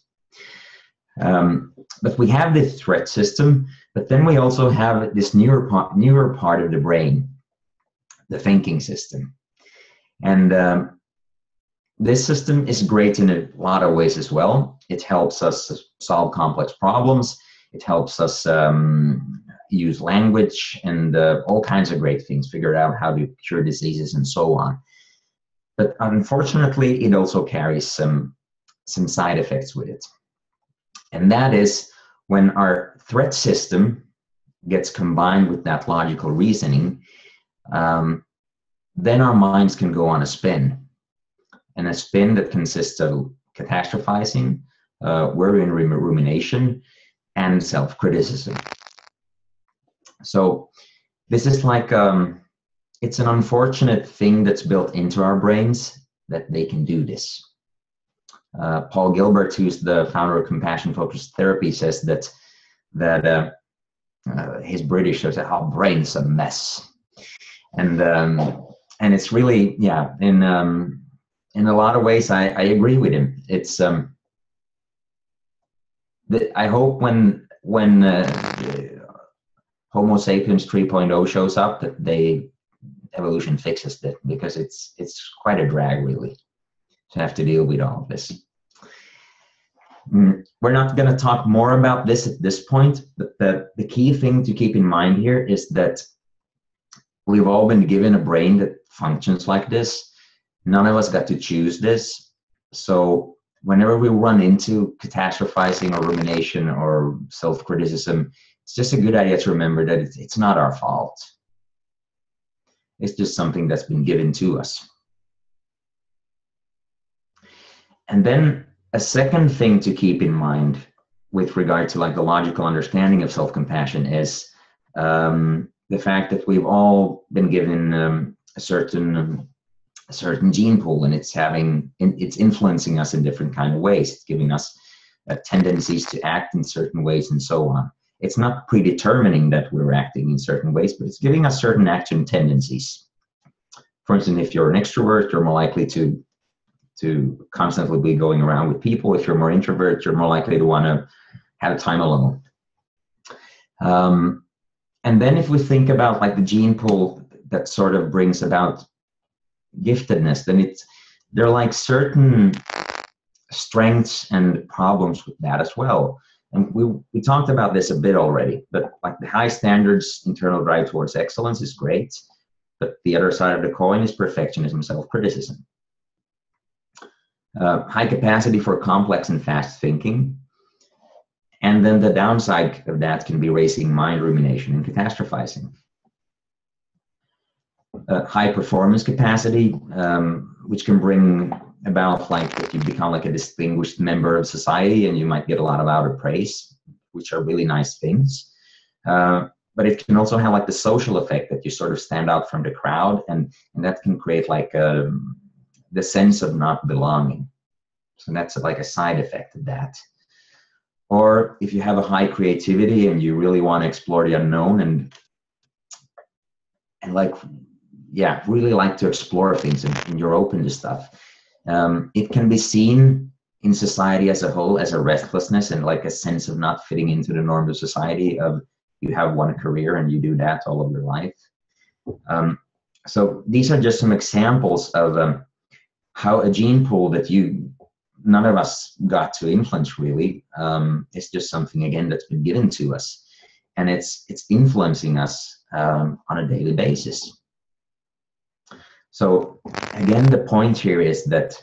But we have this threat system, but then we also have this newer part of the brain, the thinking system. And this system is great in a lot of ways as well. It helps us solve complex problems. It helps us use language and all kinds of great things, figure out how to cure diseases and so on. But unfortunately, it also carries some side effects with it. And that is when our threat system gets combined with that logical reasoning, then our minds can go on a spin. And a spin that consists of catastrophizing, worry and rumination, and self-criticism. So this is like, it's an unfortunate thing that's built into our brains that they can do this. Paul Gilbert, who's the founder of compassion-focused therapy, says that his British says, "Our brain's a mess," and it's really, yeah, in a lot of ways, I agree with him. It's I hope when Homo sapiens 3.0 shows up, that they evolution fixes that, because it's quite a drag, really, to have to deal with all of this. We're not going to talk more about this at this point, but the key thing to keep in mind here is that we've all been given a brain that functions like this. None of us got to choose this. So whenever we run into catastrophizing or rumination or self-criticism, it's just a good idea to remember that it's not our fault. It's just something that's been given to us. And then a second thing to keep in mind with regard to like the logical understanding of self-compassion is the fact that we've all been given a certain gene pool, and it's influencing us in different kind of ways. It's giving us tendencies to act in certain ways and so on. It's not predetermining that we're acting in certain ways, but it's giving us certain action tendencies. For instance, if you're an extrovert, you're more likely to constantly be going around with people. If you're more introvert, you're more likely to want to have time alone. And then if we think about like the gene pool that sort of brings about giftedness, then there are like certain strengths and problems with that as well. And we talked about this a bit already, but like the high standards, internal drive towards excellence is great, but the other side of the coin is perfectionism, self-criticism. High capacity for complex and fast thinking. And then the downside of that can be racing mind, rumination, and catastrophizing. High performance capacity, which can bring about like that you become like a distinguished member of society, and you might get a lot of outer praise, which are really nice things. But it can also have like the social effect that you sort of stand out from the crowd, and that can create like the sense of not belonging. So that's like a side effect of that. Or if you have a high creativity and you really want to explore the unknown and like, yeah, really like to explore things and you're open to stuff, it can be seen in society as a whole as a restlessness and like a sense of not fitting into the norms of society, of you have one career and you do that all of your life. So these are just some examples of how a gene pool that none of us got to influence really. It's just something, again, that's been given to us, and it's influencing us on a daily basis. So again, the point here is that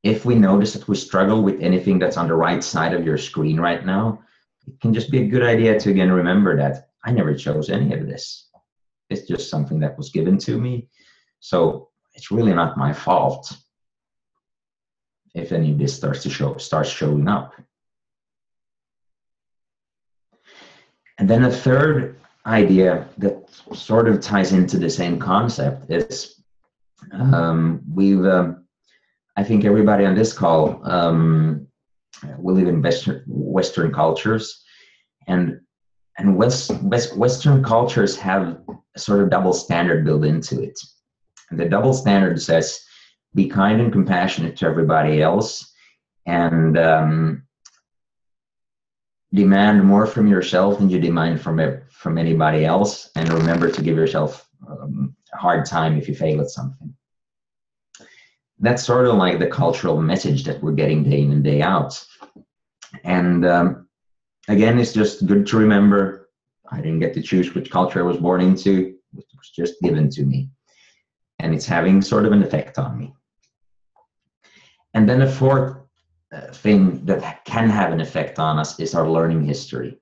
if we notice that we struggle with anything that's on the right side of your screen right now, it can just be a good idea to again remember that I never chose any of this. It's just something that was given to me. So it's really not my fault if any of this starts showing up. And then a third idea that sort of ties into the same concept is I think everybody on this call we live in Western cultures, and Western cultures have a sort of double standard built into it. And the double standard says, be kind and compassionate to everybody else, and demand more from yourself than you demand from anybody else, and remember to give yourself a hard time if you fail at something. That's sort of like the cultural message that we're getting day in and day out. And again, it's just good to remember, I didn't get to choose which culture I was born into. It was just given to me. And it's having sort of an effect on me. And then the fourth thing that can have an effect on us is our learning history.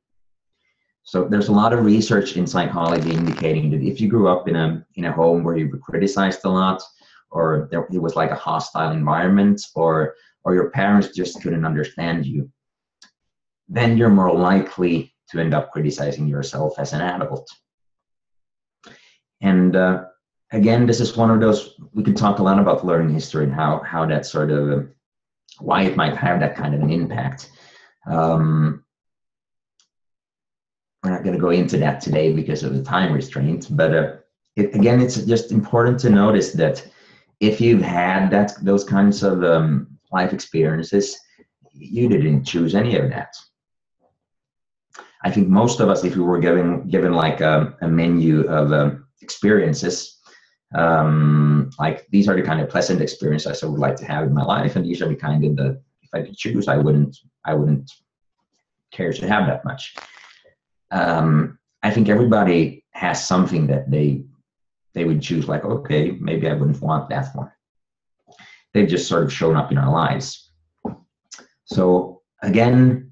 So there's a lot of research in psychology indicating that if you grew up in a home where you were criticized a lot, or it was like a hostile environment, or your parents just couldn't understand you, then you're more likely to end up criticizing yourself as an adult. And again, this is one of those, we could talk a lot about learning history and how that sort of, why it might have that kind of an impact. We're not going to go into that today because of the time restraint, but again, it's just important to notice that if you've had those kinds of life experiences, you didn't choose any of that. I think most of us, if we were given like a menu of experiences. Like these are the kind of pleasant experiences I would like to have in my life, and these are the kind of that if I could choose, I wouldn't care to have that much. I think everybody has something that they would choose, like, okay, maybe I wouldn't want that one. They've just sort of shown up in our lives. So again,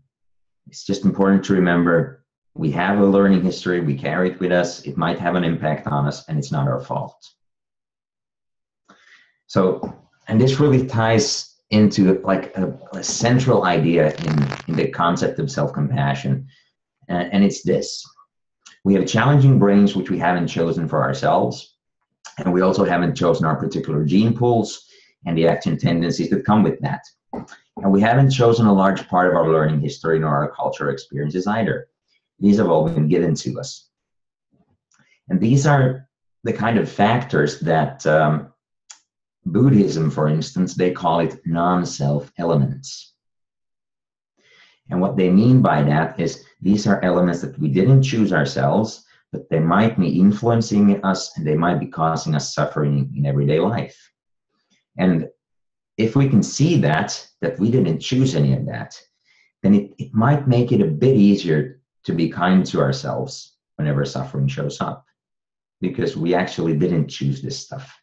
it's just important to remember we have a learning history, we carry it with us, it might have an impact on us, and it's not our fault. So, and this really ties into like a central idea in the concept of self-compassion, and it's this. We have challenging brains which we haven't chosen for ourselves, and we also haven't chosen our particular gene pools and the action tendencies that come with that. And we haven't chosen a large part of our learning history nor our cultural experiences either. These have all been given to us. And these are the kind of factors that Buddhism, for instance, they call it non-self elements. And what they mean by that is these are elements that we didn't choose ourselves, but they might be influencing us and they might be causing us suffering in everyday life. And if we can see that we didn't choose any of that, then it might make it a bit easier to be kind to ourselves whenever suffering shows up, because we actually didn't choose this stuff.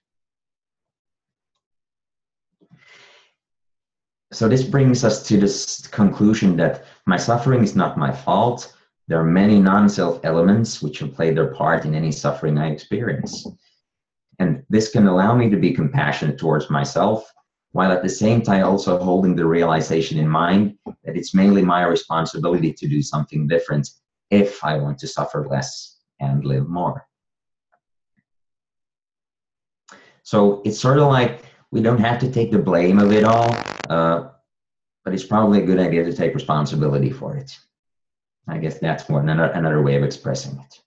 So this brings us to this conclusion that my suffering is not my fault. There are many non-self elements which have played their part in any suffering I experience. And this can allow me to be compassionate towards myself, while at the same time also holding the realization in mind that it's mainly my responsibility to do something different if I want to suffer less and live more. So it's sort of like we don't have to take the blame of it all, but it's probably a good idea to take responsibility for it. I guess that's more another way of expressing it.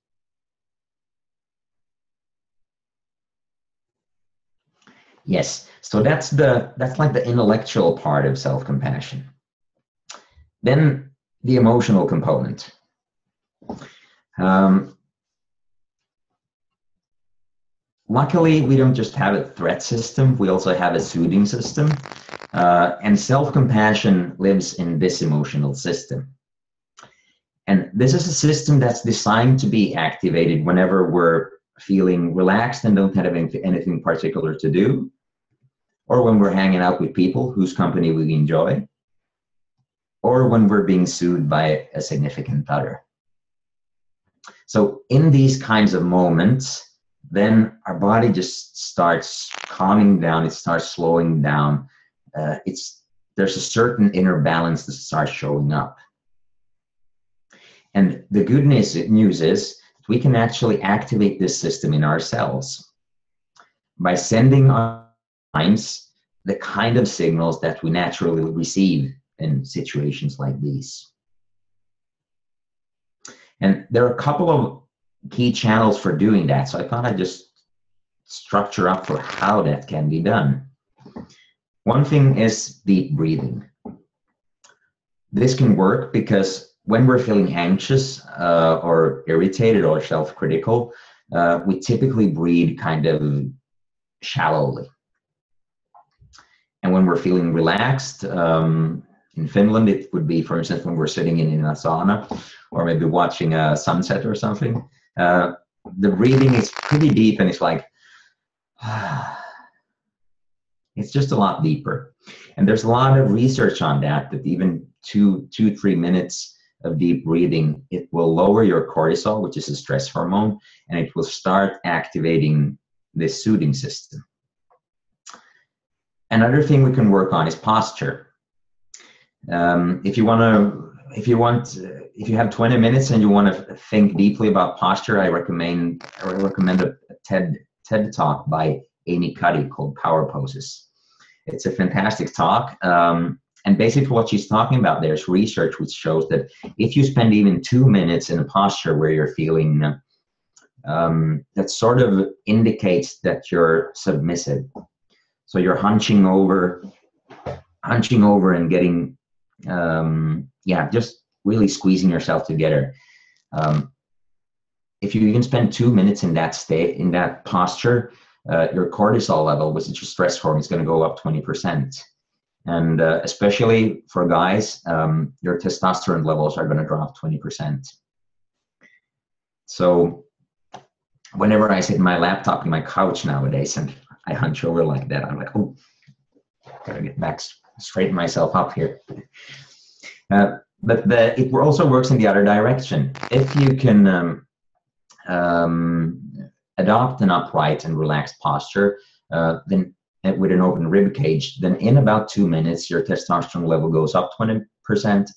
Yes, so that's like the intellectual part of self-compassion. Then the emotional component. Luckily, we don't just have a threat system, we also have a soothing system. And self-compassion lives in this emotional system. And this is a system that's designed to be activated whenever we're feeling relaxed and don't have anything particular to do, or when we're hanging out with people whose company we enjoy, or when we're being soothed by a significant other. So in these kinds of moments, then our body just starts calming down, it starts slowing down. There's a certain inner balance that starts showing up. And the good news is we can actually activate this system in ourselves by sending our minds the kind of signals that we naturally receive in situations like these. And there are a couple of key channels for doing that, so I thought I'd just structure up for how that can be done. One thing is deep breathing. This can work because when we're feeling anxious or irritated or self-critical, we typically breathe kind of shallowly. And when we're feeling relaxed, in Finland, it would be, for instance, when we're sitting in a sauna or maybe watching a sunset or something, the breathing is pretty deep and it's like, it's just a lot deeper. And there's a lot of research on that even 2-3 minutes of deep breathing, it will lower your cortisol, which is a stress hormone, and it will start activating this soothing system. Another thing we can work on is posture. If you have 20 minutes and you want to think deeply about posture, I recommend a TED talk by Amy Cuddy called Power Poses. It's a fantastic talk. And basically what she's talking about there is research which shows that if you spend even 2 minutes in a posture where you're feeling, that sort of indicates that you're submissive. So you're hunching over and getting, just really squeezing yourself together. if you can spend 2 minutes in that state, in that posture, your cortisol level, which is your stress hormone, is going to go up 20%. And especially for guys, your testosterone levels are going to drop 20%. So whenever I sit in my laptop in my couch nowadays and I hunch over like that, I'm like, oh, gotta get back, straighten myself up here. But it also works in the other direction. If you can adopt an upright and relaxed posture, then with an open rib cage, then in about 2 minutes, your testosterone level goes up 20%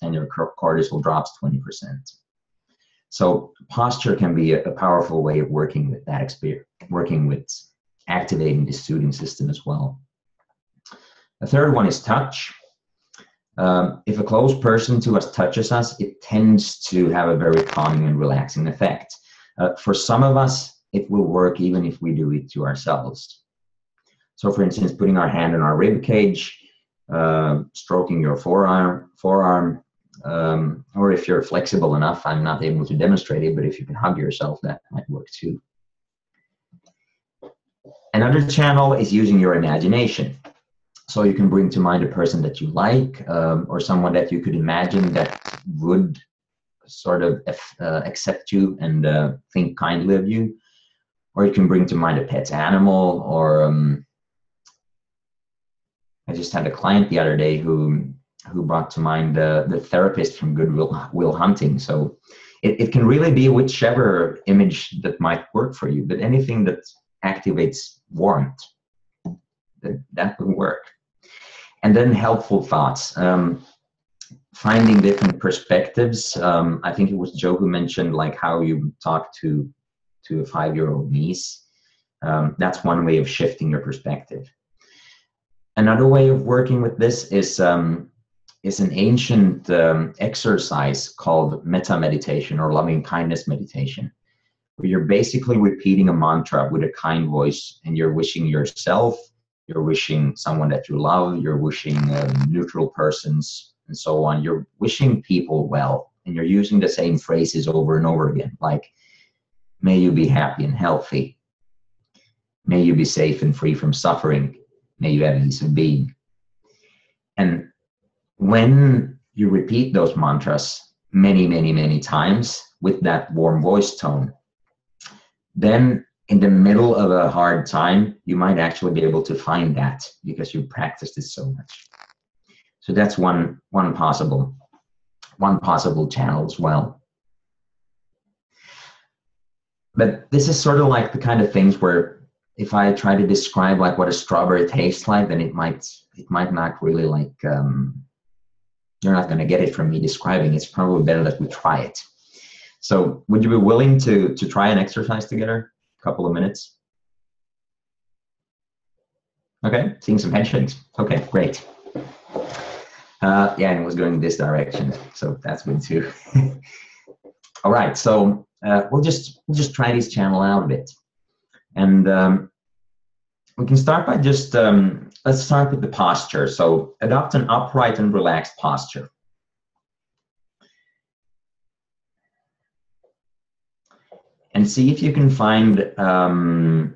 and your cortisol drops 20%. So posture can be a powerful way of working with that experience, working with activating the soothing system as well. The third one is touch. If a close person to us touches us, it tends to have a very calming and relaxing effect. For some of us, it will work even if we do it to ourselves. So for instance, putting our hand on our rib cage, stroking your forearm, or if you're flexible enough, I'm not able to demonstrate it, but if you can hug yourself, that might work too. Another channel is using your imagination. So you can bring to mind a person that you like, or someone that you could imagine that would sort of accept you and think kindly of you. Or you can bring to mind a pet animal, or I just had a client the other day who brought to mind the therapist from Good Will Hunting. So it can really be whichever image that might work for you, but anything that activates warmth, that would work. And then helpful thoughts. Finding different perspectives. I think it was Joe who mentioned like how you talk to a 5-year-old niece. That's one way of shifting your perspective. Another way of working with this is an ancient exercise called metta meditation or loving kindness meditation, where you're basically repeating a mantra with a kind voice, and you're wishing yourself, you're wishing someone that you love, you're wishing neutral persons, and so on. You're wishing people well, and you're using the same phrases over and over again, like, may you be happy and healthy. May you be safe and free from suffering. May you have ease of being. And when you repeat those mantras many, many, many times with that warm voice tone, then in the middle of a hard time, you might actually be able to find that because you've practiced it so much. So that's one possible channel as well. But this is sort of like the kind of things where if I try to describe like what a strawberry tastes like, then it might not really like, you're not going to get it from me describing. It's probably better that we try it. So would you be willing to try an exercise together? A couple of minutes? Okay, seeing some head shakes. Okay, great. Yeah, and it was going this direction, so that's good too. All right, so we'll just try this channel out a bit. And we can start by just, let's start with the posture. So adopt an upright and relaxed posture. And see if you can find a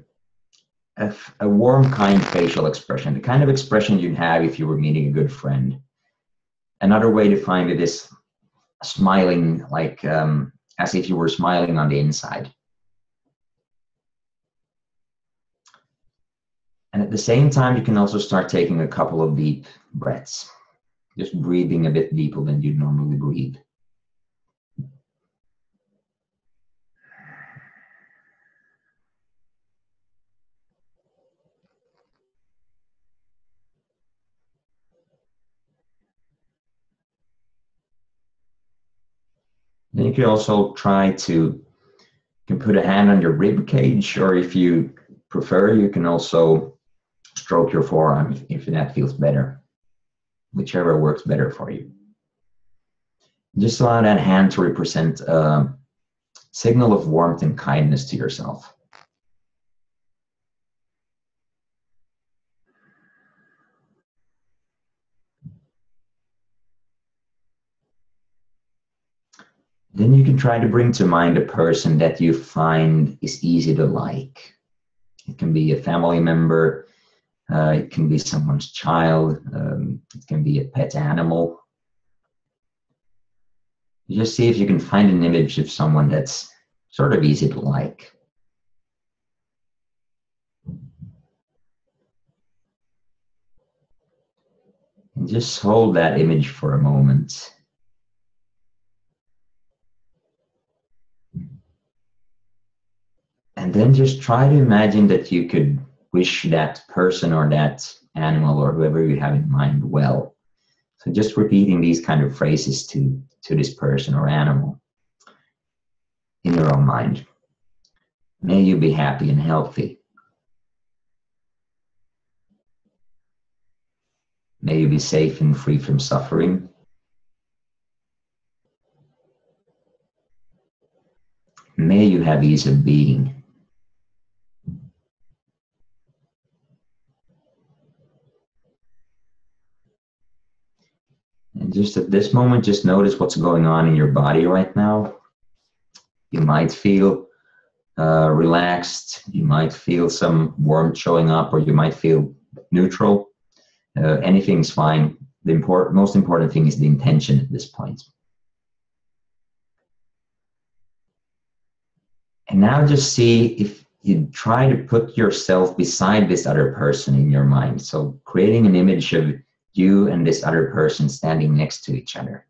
warm, kind facial expression, the kind of expression you'd have if you were meeting a good friend. Another way to find it is smiling, like as if you were smiling on the inside. And at the same time, you can also start taking a couple of deep breaths, just breathing a bit deeper than you'd normally breathe. Then you can also try to, you can put a hand on your rib cage, or if you prefer, you can also stroke your forearm if that feels better, whichever works better for you. Just allow that hand to represent a signal of warmth and kindness to yourself. Then you can try to bring to mind a person that you find is easy to like. It can be a family member, it can be someone's child, it can be a pet animal. You just see if you can find an image of someone that's sort of easy to like. And just hold that image for a moment. And then just try to imagine that you could wish that person or that animal or whoever you have in mind well. So just repeating these kind of phrases to this person or animal in your own mind. May you be happy and healthy. May you be safe and free from suffering. May you have ease of being. And just at this moment, just notice what's going on in your body right now. You might feel relaxed, you might feel some warmth showing up, or you might feel neutral. Anything's fine. The most important thing is the intention at this point. And now just see if you try to put yourself beside this other person in your mind. So creating an image of you and this other person standing next to each other.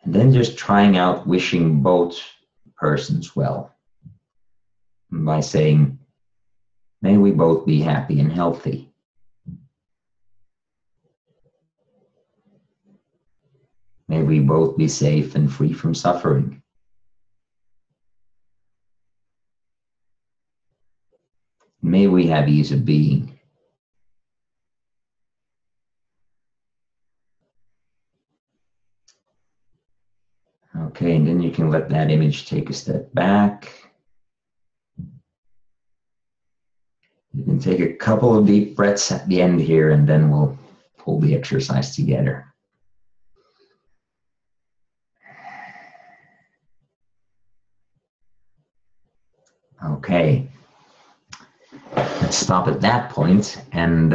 And then just trying out wishing both persons well by saying, may we both be happy and healthy. May we both be safe and free from suffering. May we have ease of being. Okay, and then you can let that image take a step back. You can take a couple of deep breaths at the end here, and then we'll pull the exercise together. Okay, let's stop at that point, and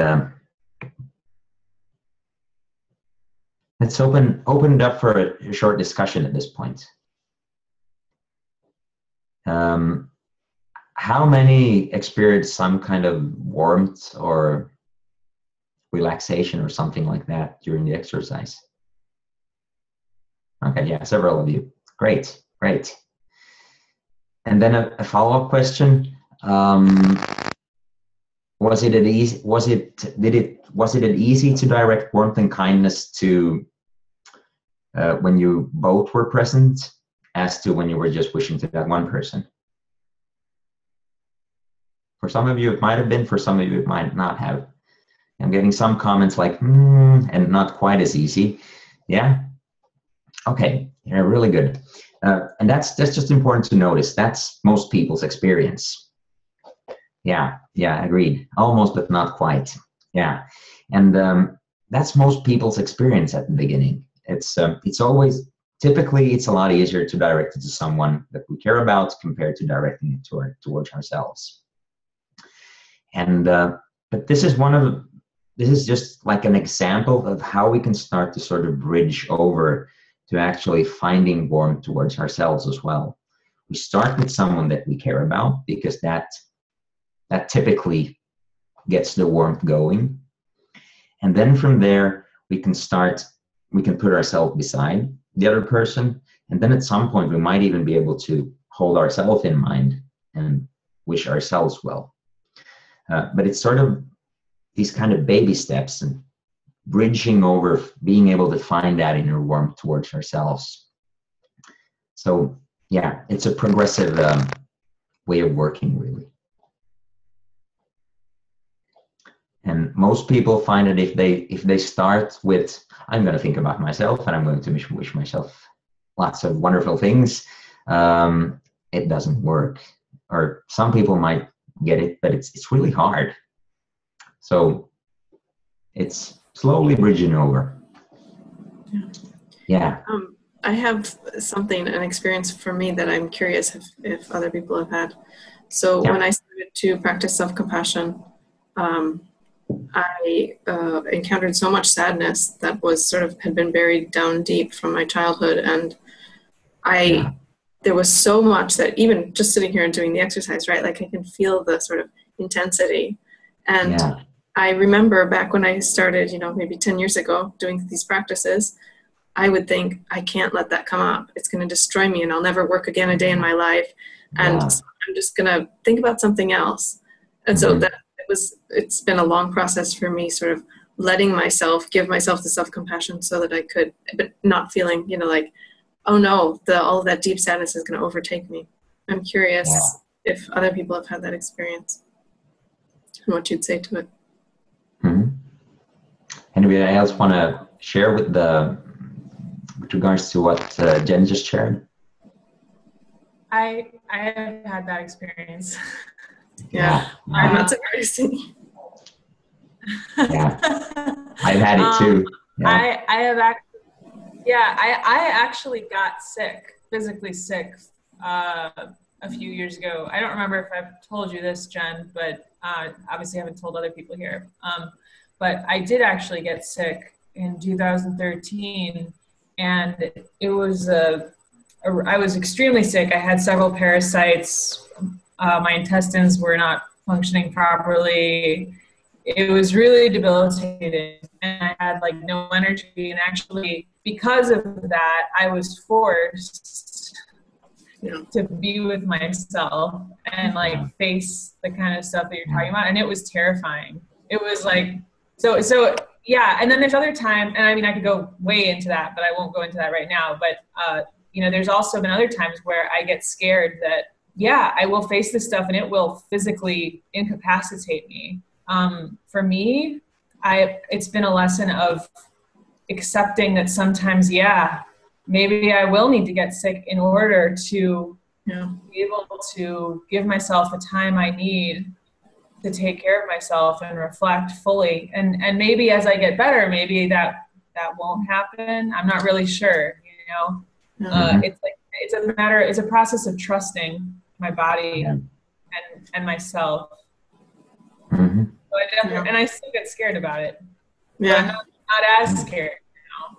let's open it up for a short discussion at this point. How many experience some kind of warmth or relaxation or something like that during the exercise? Okay, yeah, several of you. Great, great. And then a follow-up question: was it easy to direct warmth and kindness to when you both were present, as to when you were just wishing to that one person? For some of you, it might have been. For some of you, it might not have. I'm getting some comments like, and not quite as easy. Yeah? Okay, yeah, really good. And that's just important to notice. That's most people's experience. Yeah, agreed. Almost, but not quite. Yeah. And that's most people's experience at the beginning. It's always, typically, it's a lot easier to direct it to someone that we care about compared to directing it towards ourselves. And but this is just like an example of how we can start to sort of bridge over to actually finding warmth towards ourselves as well. We start with someone that we care about, because that typically gets the warmth going. And then from there, we can put ourselves beside the other person. And then at some point, we might even be able to hold ourselves in mind and wish ourselves well. But it's sort of these kind of baby steps and bridging over, being able to find that inner warmth towards ourselves. So yeah, it's a progressive way of working, really. And most people find that if they start with, I'm going to think about myself and I'm going to wish myself lots of wonderful things, it doesn't work. Or some people might get it, but it's really hard. So it's slowly bridging over. Yeah. I have an experience for me that I'm curious if other people have had. So when I started to practice self-compassion, I encountered so much sadness that was had been buried down deep from my childhood. And there was so much that even just sitting here and doing the exercise, right? Like I can feel the sort of intensity. And I remember back when I started, maybe 10 years ago doing these practices, I would think, I can't let that come up. It's going to destroy me and I'll never work again a day in my life. And so I'm just going to think about something else. And so it's been a long process for me, sort of letting myself, give myself the self-compassion so that I could, but not feeling, like, oh no, all of that deep sadness is going to overtake me. I'm curious if other people have had that experience and what you'd say to it. Anybody else want to share with regards to what Jen just shared? I have had that experience. I'm not surprised. I've had it too. I have actually, I actually got sick, physically sick, a few years ago. I don't remember if I've told you this, Jen, but obviously I haven't told other people here. But I did actually get sick in 2013, and it was I was extremely sick. I had several parasites. My intestines were not functioning properly. It was really debilitating, and I had like no energy. And actually, because of that, I was forced to be with myself and like face the kind of stuff that you're talking about. And it was terrifying. It was like, so and then there's other times, and I mean, I could go way into that, but I won't go into that right now. But, there's also been other times where I get scared that, I will face this stuff and it will physically incapacitate me. For me, it's been a lesson of accepting that sometimes, maybe I will need to get sick in order to be able to give myself the time I need to take care of myself and reflect fully. And maybe as I get better, maybe that won't happen. I'm not really sure, It's a process of trusting my body and myself. So and I still get scared about it. But I'm not as scared now.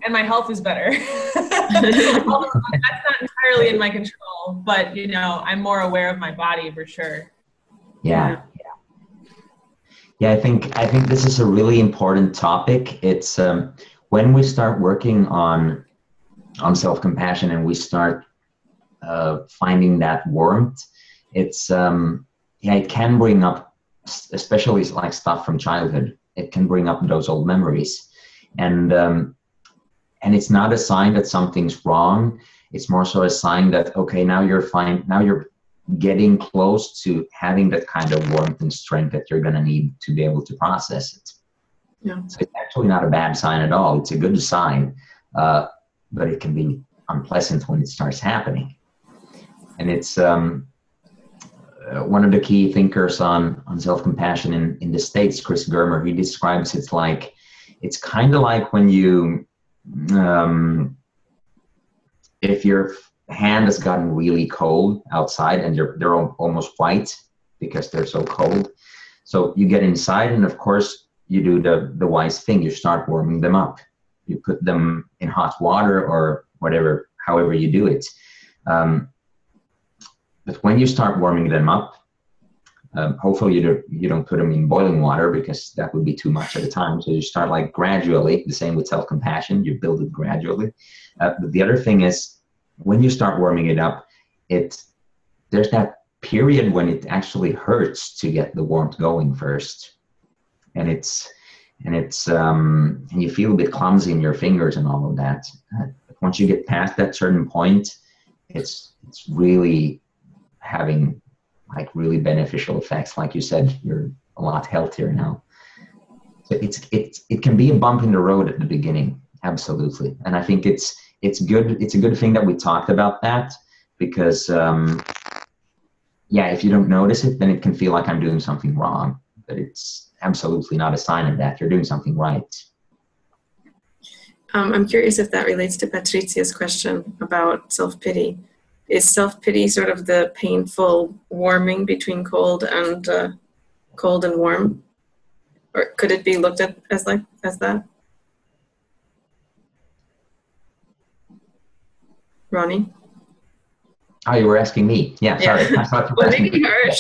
And my health is better. Although that's not entirely in my control, but I'm more aware of my body for sure. I think this is a really important topic. It's when we start working on self-compassion and we start finding that warmth, it's it can bring up, especially like stuff from childhood. It can bring up those old memories, and it's not a sign that something's wrong. It's more so a sign that, okay, now you're fine. Now you're getting close to having that kind of warmth and strength that you're going to need to be able to process it. So it's actually not a bad sign at all. It's a good sign, but it can be unpleasant when it starts happening. And it's one of the key thinkers on self-compassion in the States, Chris Germer, he describes it's kind of like when you, if your hand has gotten really cold outside and they're almost white because they're so cold. So you get inside and of course you do the wise thing. You start warming them up. You put them in hot water or whatever, however you do it. But when you start warming them up, hopefully you don't put them in boiling water because that would be too much at a time. So you start like gradually, the same with self-compassion, you build it gradually. But the other thing is, when you start warming it up, there's that period when it actually hurts to get the warmth going first. And you feel a bit clumsy in your fingers and all of that. But once you get past that certain point, it's really having like really beneficial effects. Like you said, you're a lot healthier now. So it can be a bump in the road at the beginning, absolutely. And I think it's good. It's a good thing that we talked about that because if you don't notice it, then it can feel like I'm doing something wrong. But absolutely not a sign of that. You're doing something right. I'm curious if that relates to Patricia's question about self-pity. Is self-pity sort of the painful warming between cold and warm? Or could it be looked at as that? Ronnie? Oh, you were asking me. Yeah, sorry. Yeah. I thought you were Well, asking maybe her.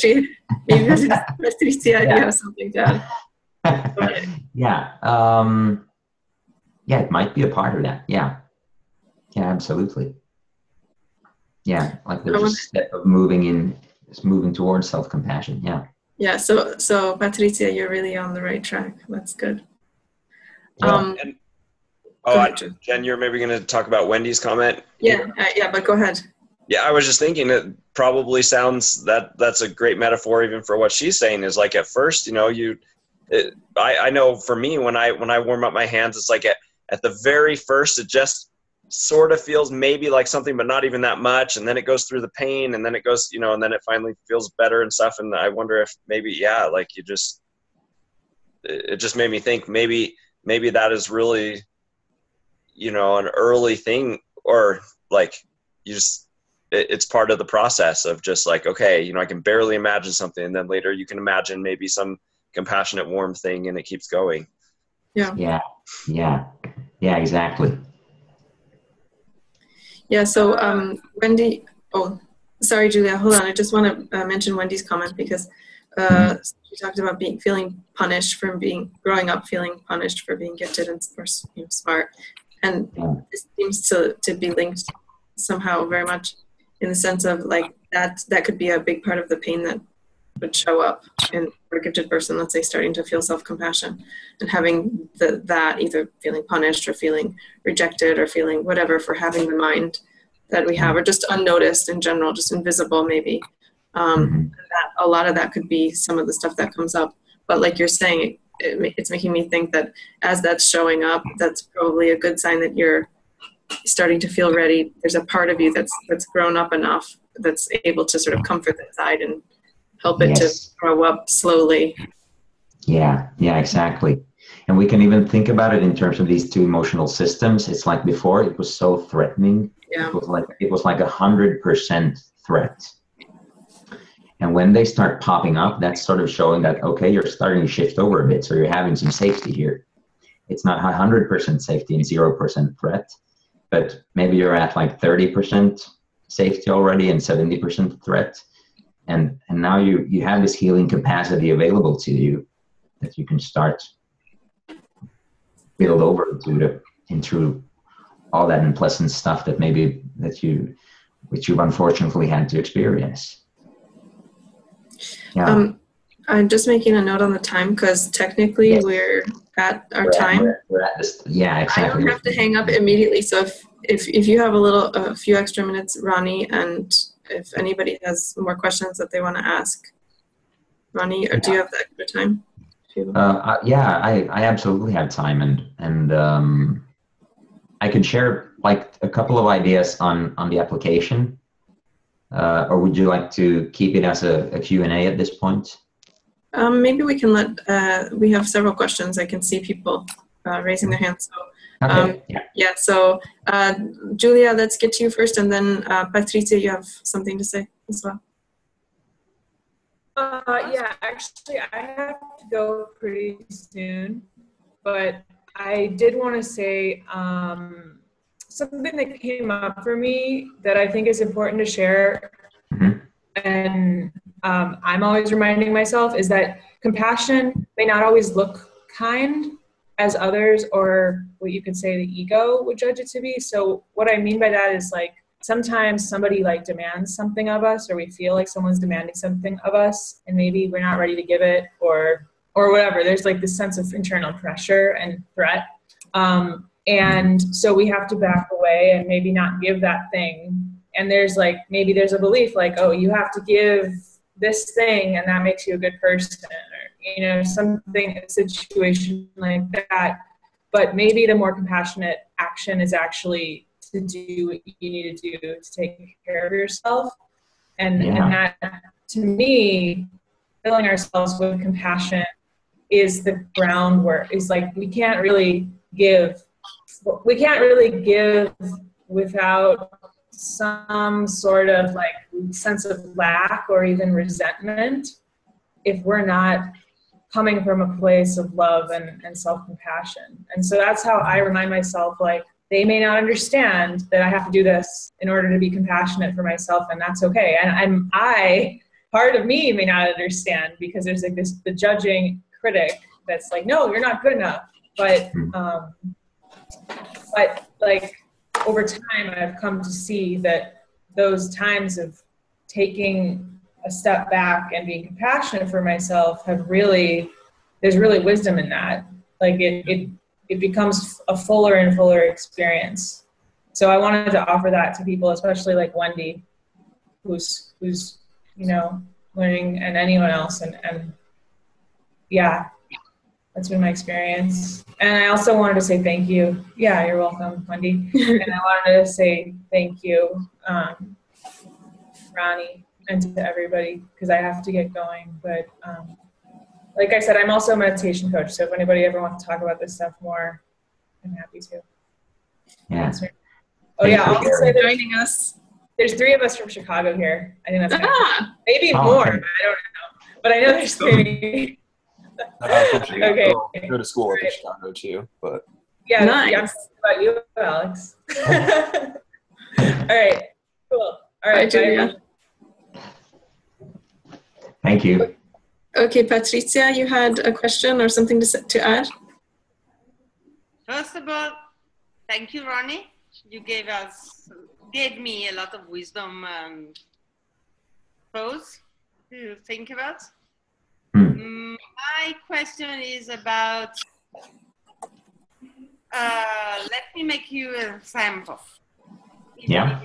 Maybe Patricia, you have something to add. Okay. Yeah. Yeah, it might be a part of that. Yeah. Yeah, absolutely. Yeah, like there's a step of moving towards self-compassion. Yeah. Yeah. So Patricia, you're really on the right track. That's good. Yeah. Jen, you're maybe going to talk about Wendy's comment. Yeah. Yeah, but go ahead. Yeah, I was just thinking it probably sounds that's a great metaphor even for what she's saying is like at first, I know for me when I warm up my hands, it's like at the very first, it just sort of feels maybe like something, but not even that much. And then it goes through the pain and then it goes, and then it finally feels better and stuff. And I wonder if maybe, like it just made me think maybe that is really, an early thing or like it's part of the process of just like, okay, I can barely imagine something. And then later you can imagine maybe some compassionate, warm thing and it keeps going. Yeah. Yeah. Yeah. Yeah, exactly. Yeah. So, Wendy, oh, sorry, Julia, hold on. I just want to mention Wendy's comment because she talked about feeling punished for growing up, feeling punished for being gifted and smart. And this seems to be linked somehow very much in the sense of like that could be a big part of the pain that would show up in for a gifted person, let's say starting to feel self-compassion and having that either feeling punished or feeling rejected or feeling whatever for having the mind that we have or just unnoticed in general, just invisible maybe. That a lot of that could be some of the stuff that comes up. But like you're saying, it's making me think that as that's showing up, that's probably a good sign that you're starting to feel ready. There's a part of you that's grown up enough that's able to sort of comfort that side and help it to grow up slowly. Yeah, exactly. And we can even think about it in terms of these two emotional systems. It's like before it was so threatening. Yeah. It was like 100% threat. And when they start popping up, that's sort of showing that, okay, you're starting to shift over a bit. So you're having some safety here. It's not 100% safety and 0% threat, but maybe you're at like 30% safety already and 70% threat. And now you have this healing capacity available to you that you can start build over into all that unpleasant stuff that which you've unfortunately had to experience. Yeah. I'm just making a note on the time because technically we're at our time. We're at this. Yeah, exactly. I don't have to hang up immediately. So if you have a few extra minutes, Ronnie, and if anybody has more questions that they want to ask, Ronnie, or do you have the extra time? I absolutely have time, and I can share like a couple of ideas on the application. Or would you like to keep it as a Q&A at this point? Maybe we can we have several questions. I can see people raising their hands. So, okay. So Julia, let's get to you first, and then Patricia, you have something to say as well. Actually, I have to go pretty soon, but I did want to say something that came up for me that I think is important to share, and I'm always reminding myself, is that compassion may not always look kind as others, or what you could say the ego would judge it to be. So what I mean by that is like sometimes somebody like demands something of us, or we feel like someone's demanding something of us, and maybe we're not ready to give it, or whatever. There's like this sense of internal pressure and threat. And so we have to back away and maybe not give that thing. And maybe there's a belief like, oh, you have to give this thing and that makes you a good person, or, a situation like that. But maybe the more compassionate action is actually to do what you need to do to take care of yourself. And that, to me, filling ourselves with compassion is the groundwork. Is like we can't really give without some sort of like sense of lack or even resentment if we're not coming from a place of love and self-compassion. And so that's how I remind myself, like, they may not understand that I have to do this in order to be compassionate for myself, and that's okay. And part of me may not understand, because there's like the judging critic that's like, no, you're not good enough. But like over time, I've come to see that those times of taking a step back and being compassionate for myself there's really wisdom in that. Like it becomes a fuller and fuller experience. So I wanted to offer that to people, especially like Wendy, who's learning, and anyone else. And yeah, that's been my experience. And I also wanted to say thank you. Yeah, you're welcome, Wendy. And I wanted to say thank you, Ronnie, and to everybody, because I have to get going. But like I said, I'm also a meditation coach. So if anybody ever wants to talk about this stuff more, I'm happy to. Yeah. Oh yeah, I'll say joining us. There's 3 of us from Chicago here. I think that's maybe more. Okay. I don't know, but I know there's 3. Okay. I go to school in Chicago too, but yeah, nice. I'm talking about you, Alex. All right, cool. All right, bye, Julia. Thank you. Okay, Patricia, you had a question or something to add? First of all, thank you, Ronnie. You gave me a lot of wisdom pose to think about. My question is about, let me make you an example. Yeah.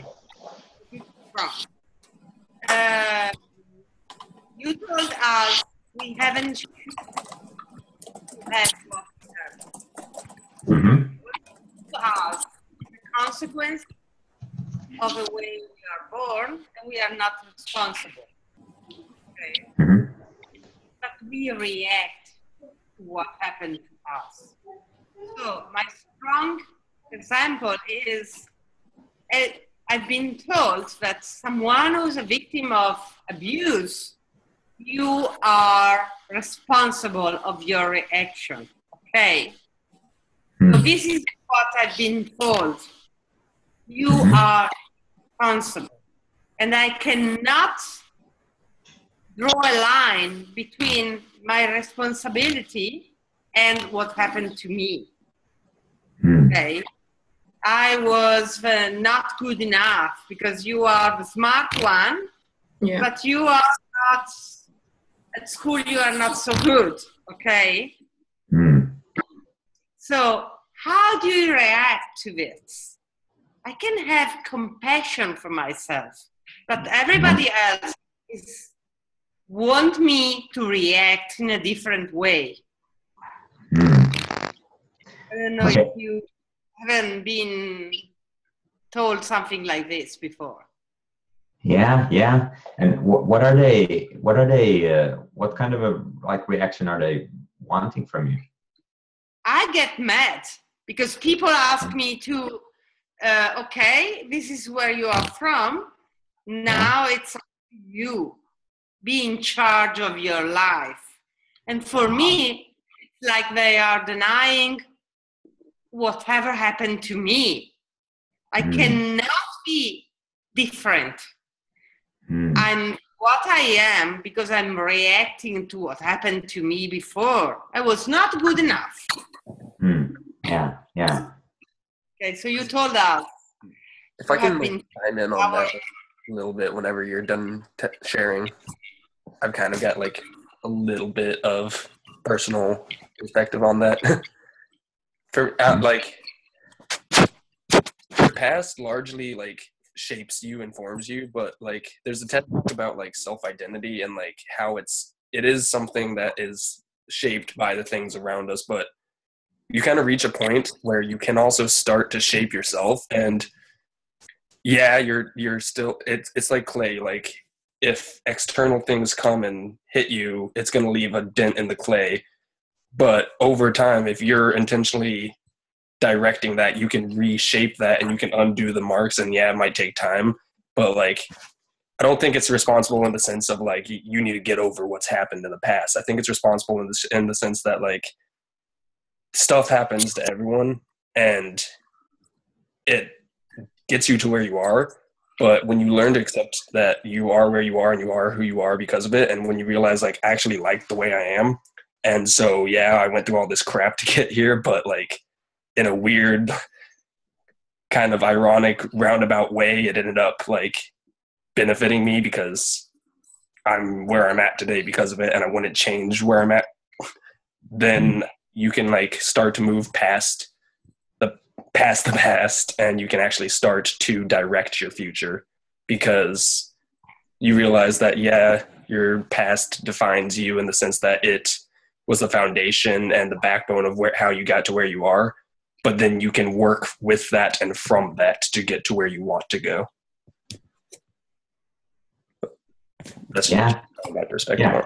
You told us we haven't had what we have. To us, the consequence of the way we are born, and we are not responsible. Okay? But we react to what happened to us. So my strong example is, I've been told that someone who's a victim of abuse, you are responsible of your reaction. Okay? So this is what I've been told. You are responsible. And I cannot draw a line between my responsibility and what happened to me. Okay? I was not good enough because you are the smart one, but you are not, at school you are not so good, okay? So how do you react to this? I can have compassion for myself, but everybody else want me to react in a different way. I don't know if you haven't been told something like this before. Yeah. And what kind of a reaction are they wanting from you? I get mad because people ask me to, okay, this is where you are from. Now it's up to you. Be in charge of your life. And for me, it's like they are denying whatever happened to me. I cannot be different. I'm what I am because I'm reacting to what happened to me before. I was not good enough. Yeah. Okay, so you told us. If I can chime in on that a little bit whenever you're done sharing, I've kind of got like a little bit of personal perspective on that. For like, your past largely like shapes you, informs you, but like there's a TED talk about like self-identity and like how it is something that is shaped by the things around us, but you kind of reach a point where you can also start to shape yourself. And you're still, it's like clay. Like if external things come and hit you, it's going to leave a dent in the clay. But over time, if you're intentionally directing that, you can reshape that and you can undo the marks. And yeah, it might take time, but like, I don't think it's responsible in the sense of like, you need to get over what's happened in the past. I think it's responsible in the sense that like, stuff happens to everyone and it gets you to where you are. But when you learn to accept that you are where you are and you are who you are because of it, and when you realize like, I actually like the way I am, and so yeah, I went through all this crap to get here, but like in a weird kind of ironic roundabout way, it ended up like benefiting me because I'm where I'm at today because of it, and I wouldn't change where I'm at. Then you can like start to move past the past, and you can actually start to direct your future because you realize that, yeah, your past defines you in the sense that it was the foundation and the backbone of how you got to where you are. But then you can work with that and from that to get to where you want to go. That's my perspective.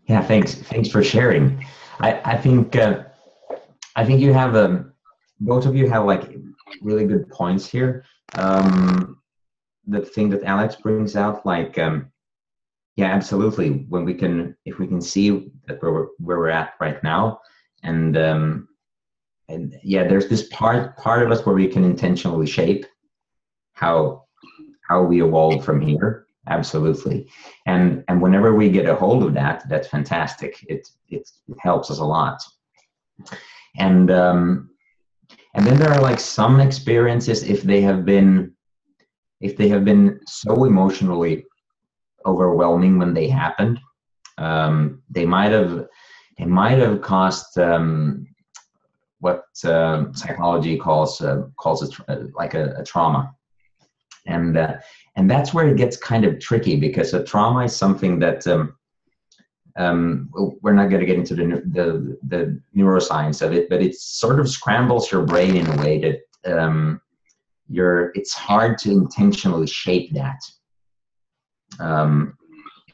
Yeah, thanks for sharing. I think you have both of you have like really good points here. The thing that Alex brings out, like, yeah, absolutely. If we can see that where we're at right now, and yeah, there's this part of us where we can intentionally shape how we evolve from here. Absolutely. And whenever we get a hold of that, that's fantastic. It helps us a lot. And then there are like some experiences, if they have been so emotionally overwhelming when they happened, they might have caused what psychology calls it like a trauma. And that's where it gets kind of tricky, because a trauma is something that we're not going to get into the neuroscience of it, but it sort of scrambles your brain in a way that it's hard to intentionally shape that.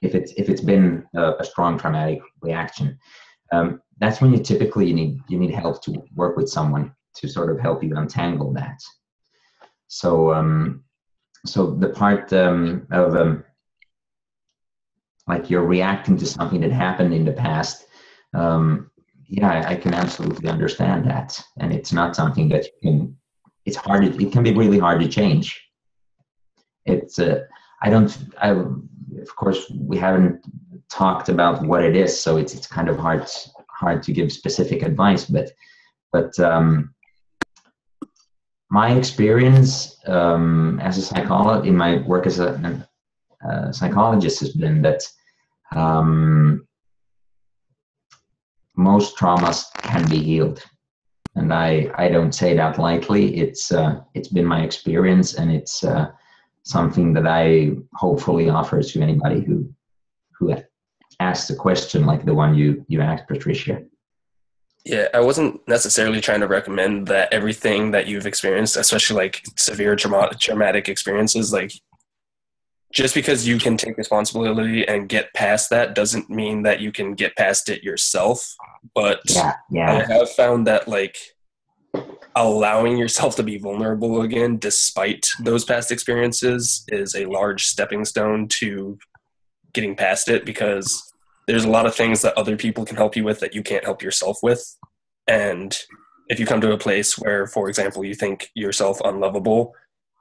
If it's been a strong traumatic reaction, that's when you need help to work with someone to sort of help you untangle that. So the part of like you're reacting to something that happened in the past, yeah, I can absolutely understand that, and it's not something that it can be really hard to change. Of course, we haven't talked about what it is, so it's kind of hard to give specific advice, but my experience as a psychologist in my work as a psychologist has been that most traumas can be healed, and I don't say that lightly. It's been my experience, and it's something that I hopefully offer to anybody who asks a question like the one you asked, Patricia. Yeah, I wasn't necessarily trying to recommend that everything that you've experienced, especially like severe traumatic experiences, like just because you can take responsibility and get past that doesn't mean that you can get past it yourself. But yeah. I have found that like allowing yourself to be vulnerable again, despite those past experiences, is a large stepping stone to getting past it, because there's a lot of things that other people can help you with that you can't help yourself with. And if you come to a place where, for example, you think yourself unlovable,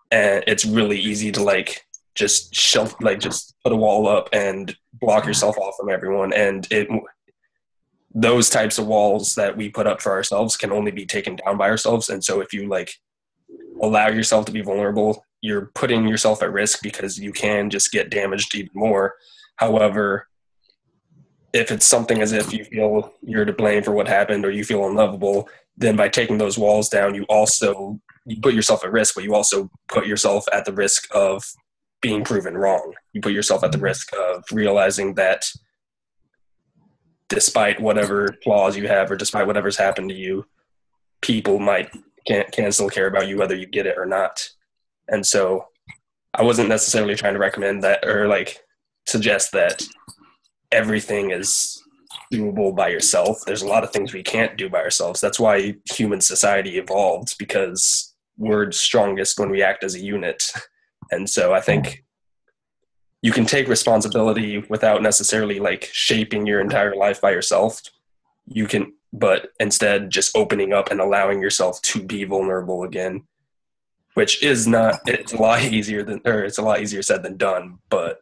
and it's really easy to like just put a wall up and block yourself off from everyone. And those types of walls that we put up for ourselves can only be taken down by ourselves. And so if you like allow yourself to be vulnerable, you're putting yourself at risk, because you can just get damaged even more. However, if it's something as if you feel you're to blame for what happened, or you feel unlovable, then by taking those walls down, you put yourself at risk, but you also put yourself at the risk of being proven wrong. You put yourself at the risk of realizing that despite whatever flaws you have, or despite whatever's happened to you, people can still care about you whether you get it or not. And so I wasn't necessarily trying to recommend that, or like suggest that everything is doable by yourself. There's a lot of things we can't do by ourselves. That's why human society evolved, because we're strongest when we act as a unit. And so I think you can take responsibility without necessarily like shaping your entire life by yourself. You can, but instead just opening up and allowing yourself to be vulnerable again, which is not, it's a lot easier said than done. But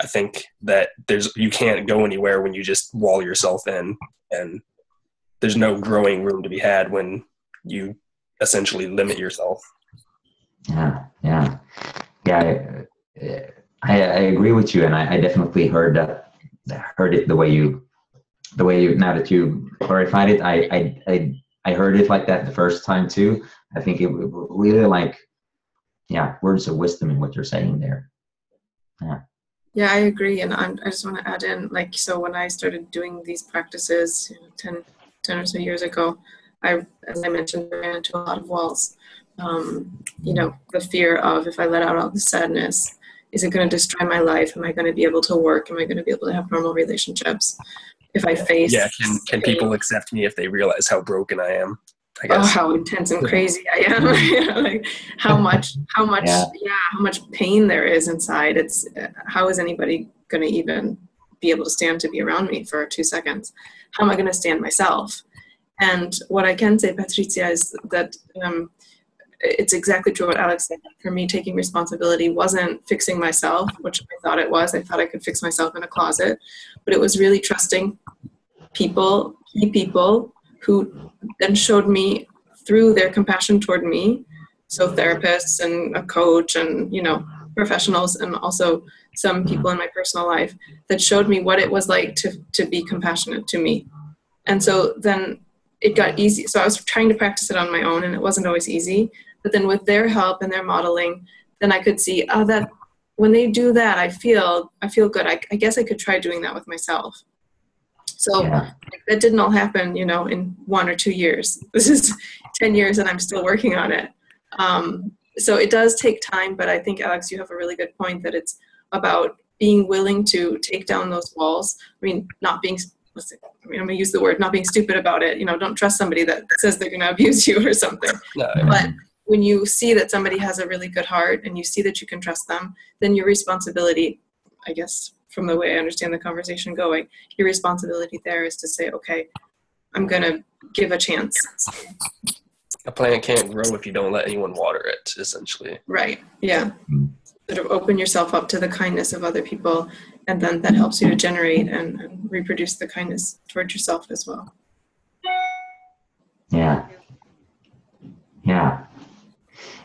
I think that you can't go anywhere when you just wall yourself in, and there's no growing room to be had when you essentially limit yourself. Yeah. I agree with you, and I definitely heard it the way you now that you clarified it. I heard it like that the first time too. I think it really like, words of wisdom in what you're saying there. Yeah, I agree. And I just want to add in, like, so when I started doing these practices 10 or so years ago, as I mentioned, I ran into a lot of walls. The fear of, if I let out all the sadness, is it going to destroy my life? Am I going to be able to work? Am I going to be able to have normal relationships? If I face... Yeah, can people accept me if they realize how broken I am? I guess. Oh, how intense and crazy I am! Like how much pain there is inside. It's how is anybody going to even be able to stand to be around me for 2 seconds? How am I going to stand myself? And what I can say, Patricia, is that it's exactly true what Alex said. For me, taking responsibility wasn't fixing myself, which I thought it was. I thought I could fix myself in a closet, but it was really trusting key people who then showed me through their compassion toward me, so therapists and a coach and, professionals, and also some people in my personal life that showed me what it was like to be compassionate to me. And so then it got easy. So I was trying to practice it on my own, and it wasn't always easy. But then with their help and their modeling, then I could see, that when they do that, I feel good. I guess I could try doing that with myself. So that didn't all happen, in 1 or 2 years. This is 10 years and I'm still working on it. So it does take time, but I think, Alex, you have a really good point that it's about being willing to take down those walls. I'm going to use the word, not being stupid about it. Don't trust somebody that says they're going to abuse you or something. No. But when you see that somebody has a really good heart and you see that you can trust them, then your responsibility, I guess, from the way I understand the conversation going, your responsibility there is to say, okay, I'm going to give a chance. A plant can't grow if you don't let anyone water it, essentially. Right. Yeah. Sort of open yourself up to the kindness of other people, and then that helps you to generate and reproduce the kindness towards yourself as well. Yeah.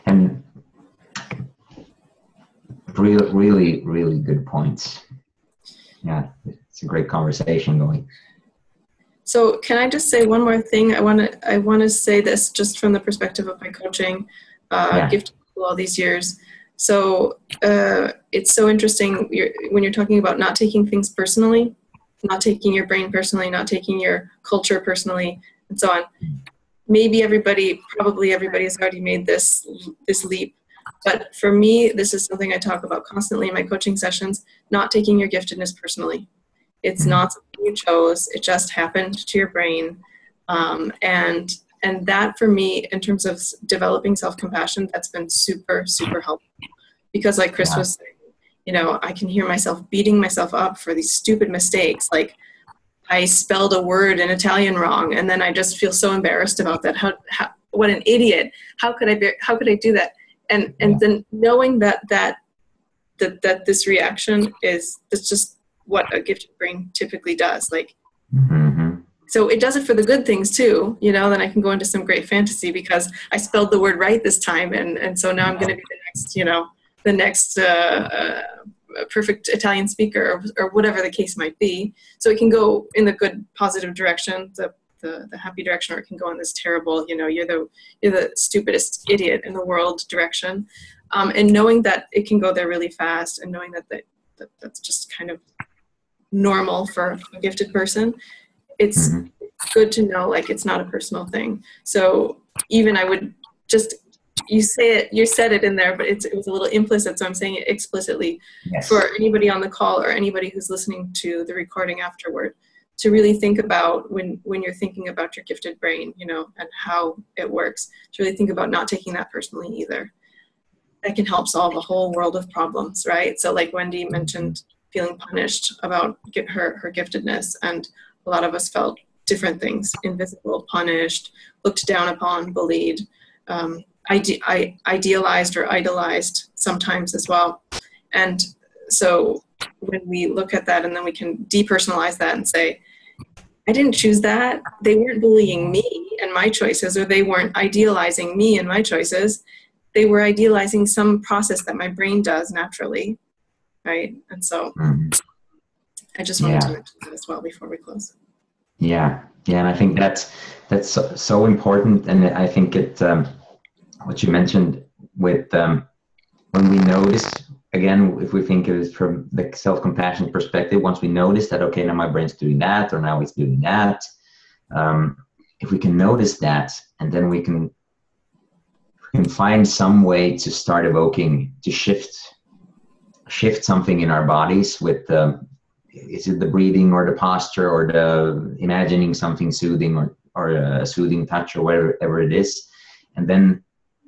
And really, really good points. Yeah, it's a great conversation going. So can I just say one more thing? I want to say this just from the perspective of my coaching, gifted people all these years. So it's so interesting when you're talking about not taking things personally, not taking your brain personally, not taking your culture personally, and so on. Probably everybody has already made this leap. But for me, this is something I talk about constantly in my coaching sessions, not taking your giftedness personally. It's not something you chose. It just happened to your brain. And that for me, in terms of developing self-compassion, that's been super, super helpful. Because like Chris was saying, I can hear myself beating myself up for these stupid mistakes. Like I spelled a word in Italian wrong, and then I just feel so embarrassed about that. How what an idiot. How could I do that? And then knowing that this reaction that's just what a gifted brain typically does. Like, so it does it for the good things too, then I can go into some great fantasy because I spelled the word right this time. And so now I'm going to be the next perfect Italian speaker or whatever the case might be. So it can go in the good, positive direction, the happy direction, or it can go in this terrible, you're the stupidest idiot in the world direction. And knowing that it can go there really fast, and knowing that's just kind of normal for a gifted person, it's good to know, like, it's not a personal thing. So even I would just, you said it in there, but it was a little implicit, so I'm saying it explicitly for anybody on the call or anybody who's listening to the recording afterward. to really think about when you're thinking about your gifted brain, you know, and how it works, to really think about not taking that personally either. That can help solve a whole world of problems, right? So like Wendy mentioned, feeling punished about her giftedness, and a lot of us felt different things: invisible, punished, looked down upon, bullied, idealized or idolized sometimes as well. And so when we look at that, and then we can depersonalize that and say, I didn't choose that. They weren't bullying me and my choices, or they weren't idealizing me and my choices. They were idealizing some process that my brain does naturally, right? And so I just wanted to mention that as well before we close. Yeah, and I think that's so important. And I think it, what you mentioned with when we notice, again, if we think of it from the self-compassion perspective, once we notice that, okay, now my brain's doing that, or now it's doing that, if we can notice that, and then we can find some way to start evoking, to shift something in our bodies with, is it the breathing or the posture or the imagining something soothing or a soothing touch or whatever it is, and then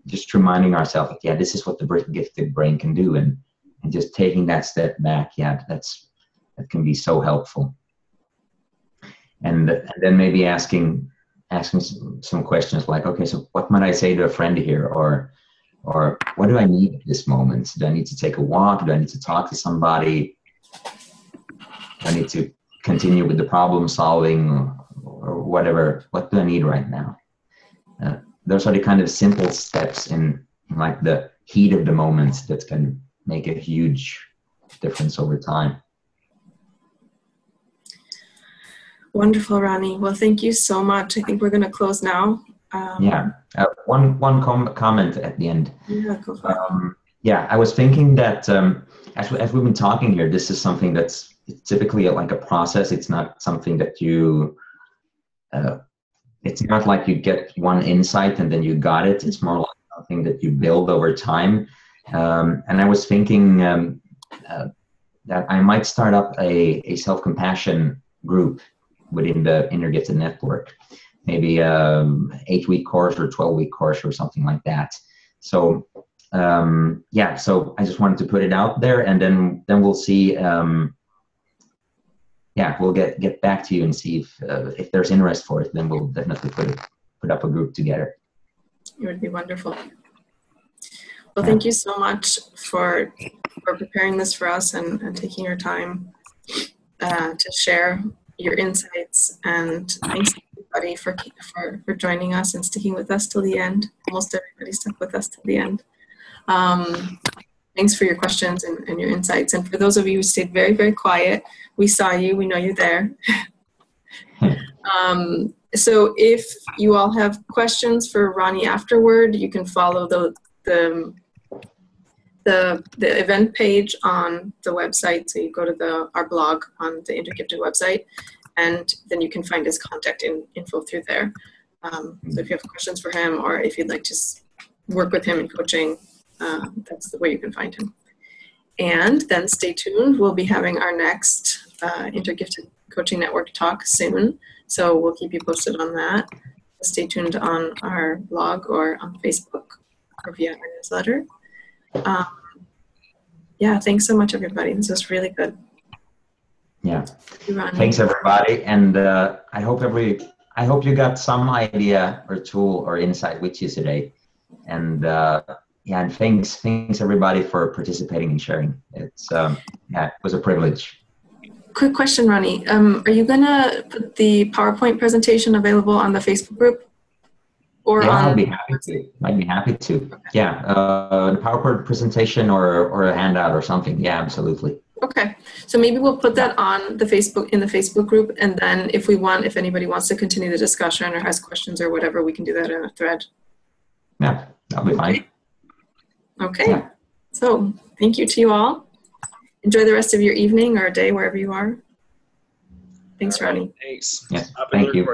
just reminding ourselves, like, yeah, this is what the gifted brain can do, and just taking that step back, that can be so helpful. And then maybe asking some questions like, okay, so what might I say to a friend here, or what do I need at this moment? Do I need to take a walk? Do I need to talk to somebody? Do I need to continue with the problem solving or whatever? What do I need right now? Those are the kind of simple steps in like the heat of the moment that can make a huge difference over time. Wonderful, Ronnie. Well, thank you so much. I think we're going to close now. One comment at the end. Yeah, go for it. Yeah, I was thinking that as we've been talking here, this is something that's typically like a process. It's not something that you, it's not like you get one insight and then you got it. It's more like something that you build over time. And I was thinking that I might start up a self-compassion group within the InterGifted network, maybe 8-week course or 12-week course or something like that. So so I just wanted to put it out there, and then we'll see. We'll get back to you and see if there's interest for it. Then we'll definitely put up a group together. It would be wonderful. Well, thank you so much for preparing this for us and taking your time to share your insights. And thanks everybody for joining us and sticking with us till the end. Almost everybody stuck with us till the end. Thanks for your questions and your insights. And for those of you who stayed very, very quiet, we saw you. We know you're there. So if you all have questions for Ronnie afterward, you can follow the event page on the website. So you go to our blog on the InterGifted website, and then you can find his contact info through there. So if you have questions for him, or if you'd like to work with him in coaching, that's the way you can find him. And then stay tuned. We'll be having our next InterGifted Coaching Network talk soon. So we'll keep you posted on that. Stay tuned on our blog or on Facebook or via our newsletter. Thanks so much, everybody. This was really good. Yeah. Thanks, everybody. And I hope you got some idea or tool or insight with you today. And and thanks everybody for participating and sharing. It's it was a privilege. Quick question, Ronnie. Are you gonna put the PowerPoint presentation available on the Facebook group? Or I'd be happy to. Okay. Yeah, the PowerPoint presentation or a handout or something. Yeah, absolutely. Okay, so maybe we'll put that on the Facebook group, and then if anybody wants to continue the discussion or has questions or whatever, we can do that in a thread. Yeah, that'll be fine. Okay. Yeah. So thank you to you all. Enjoy the rest of your evening or day wherever you are. Thanks, Ronnie. Thanks. Yeah, thank you.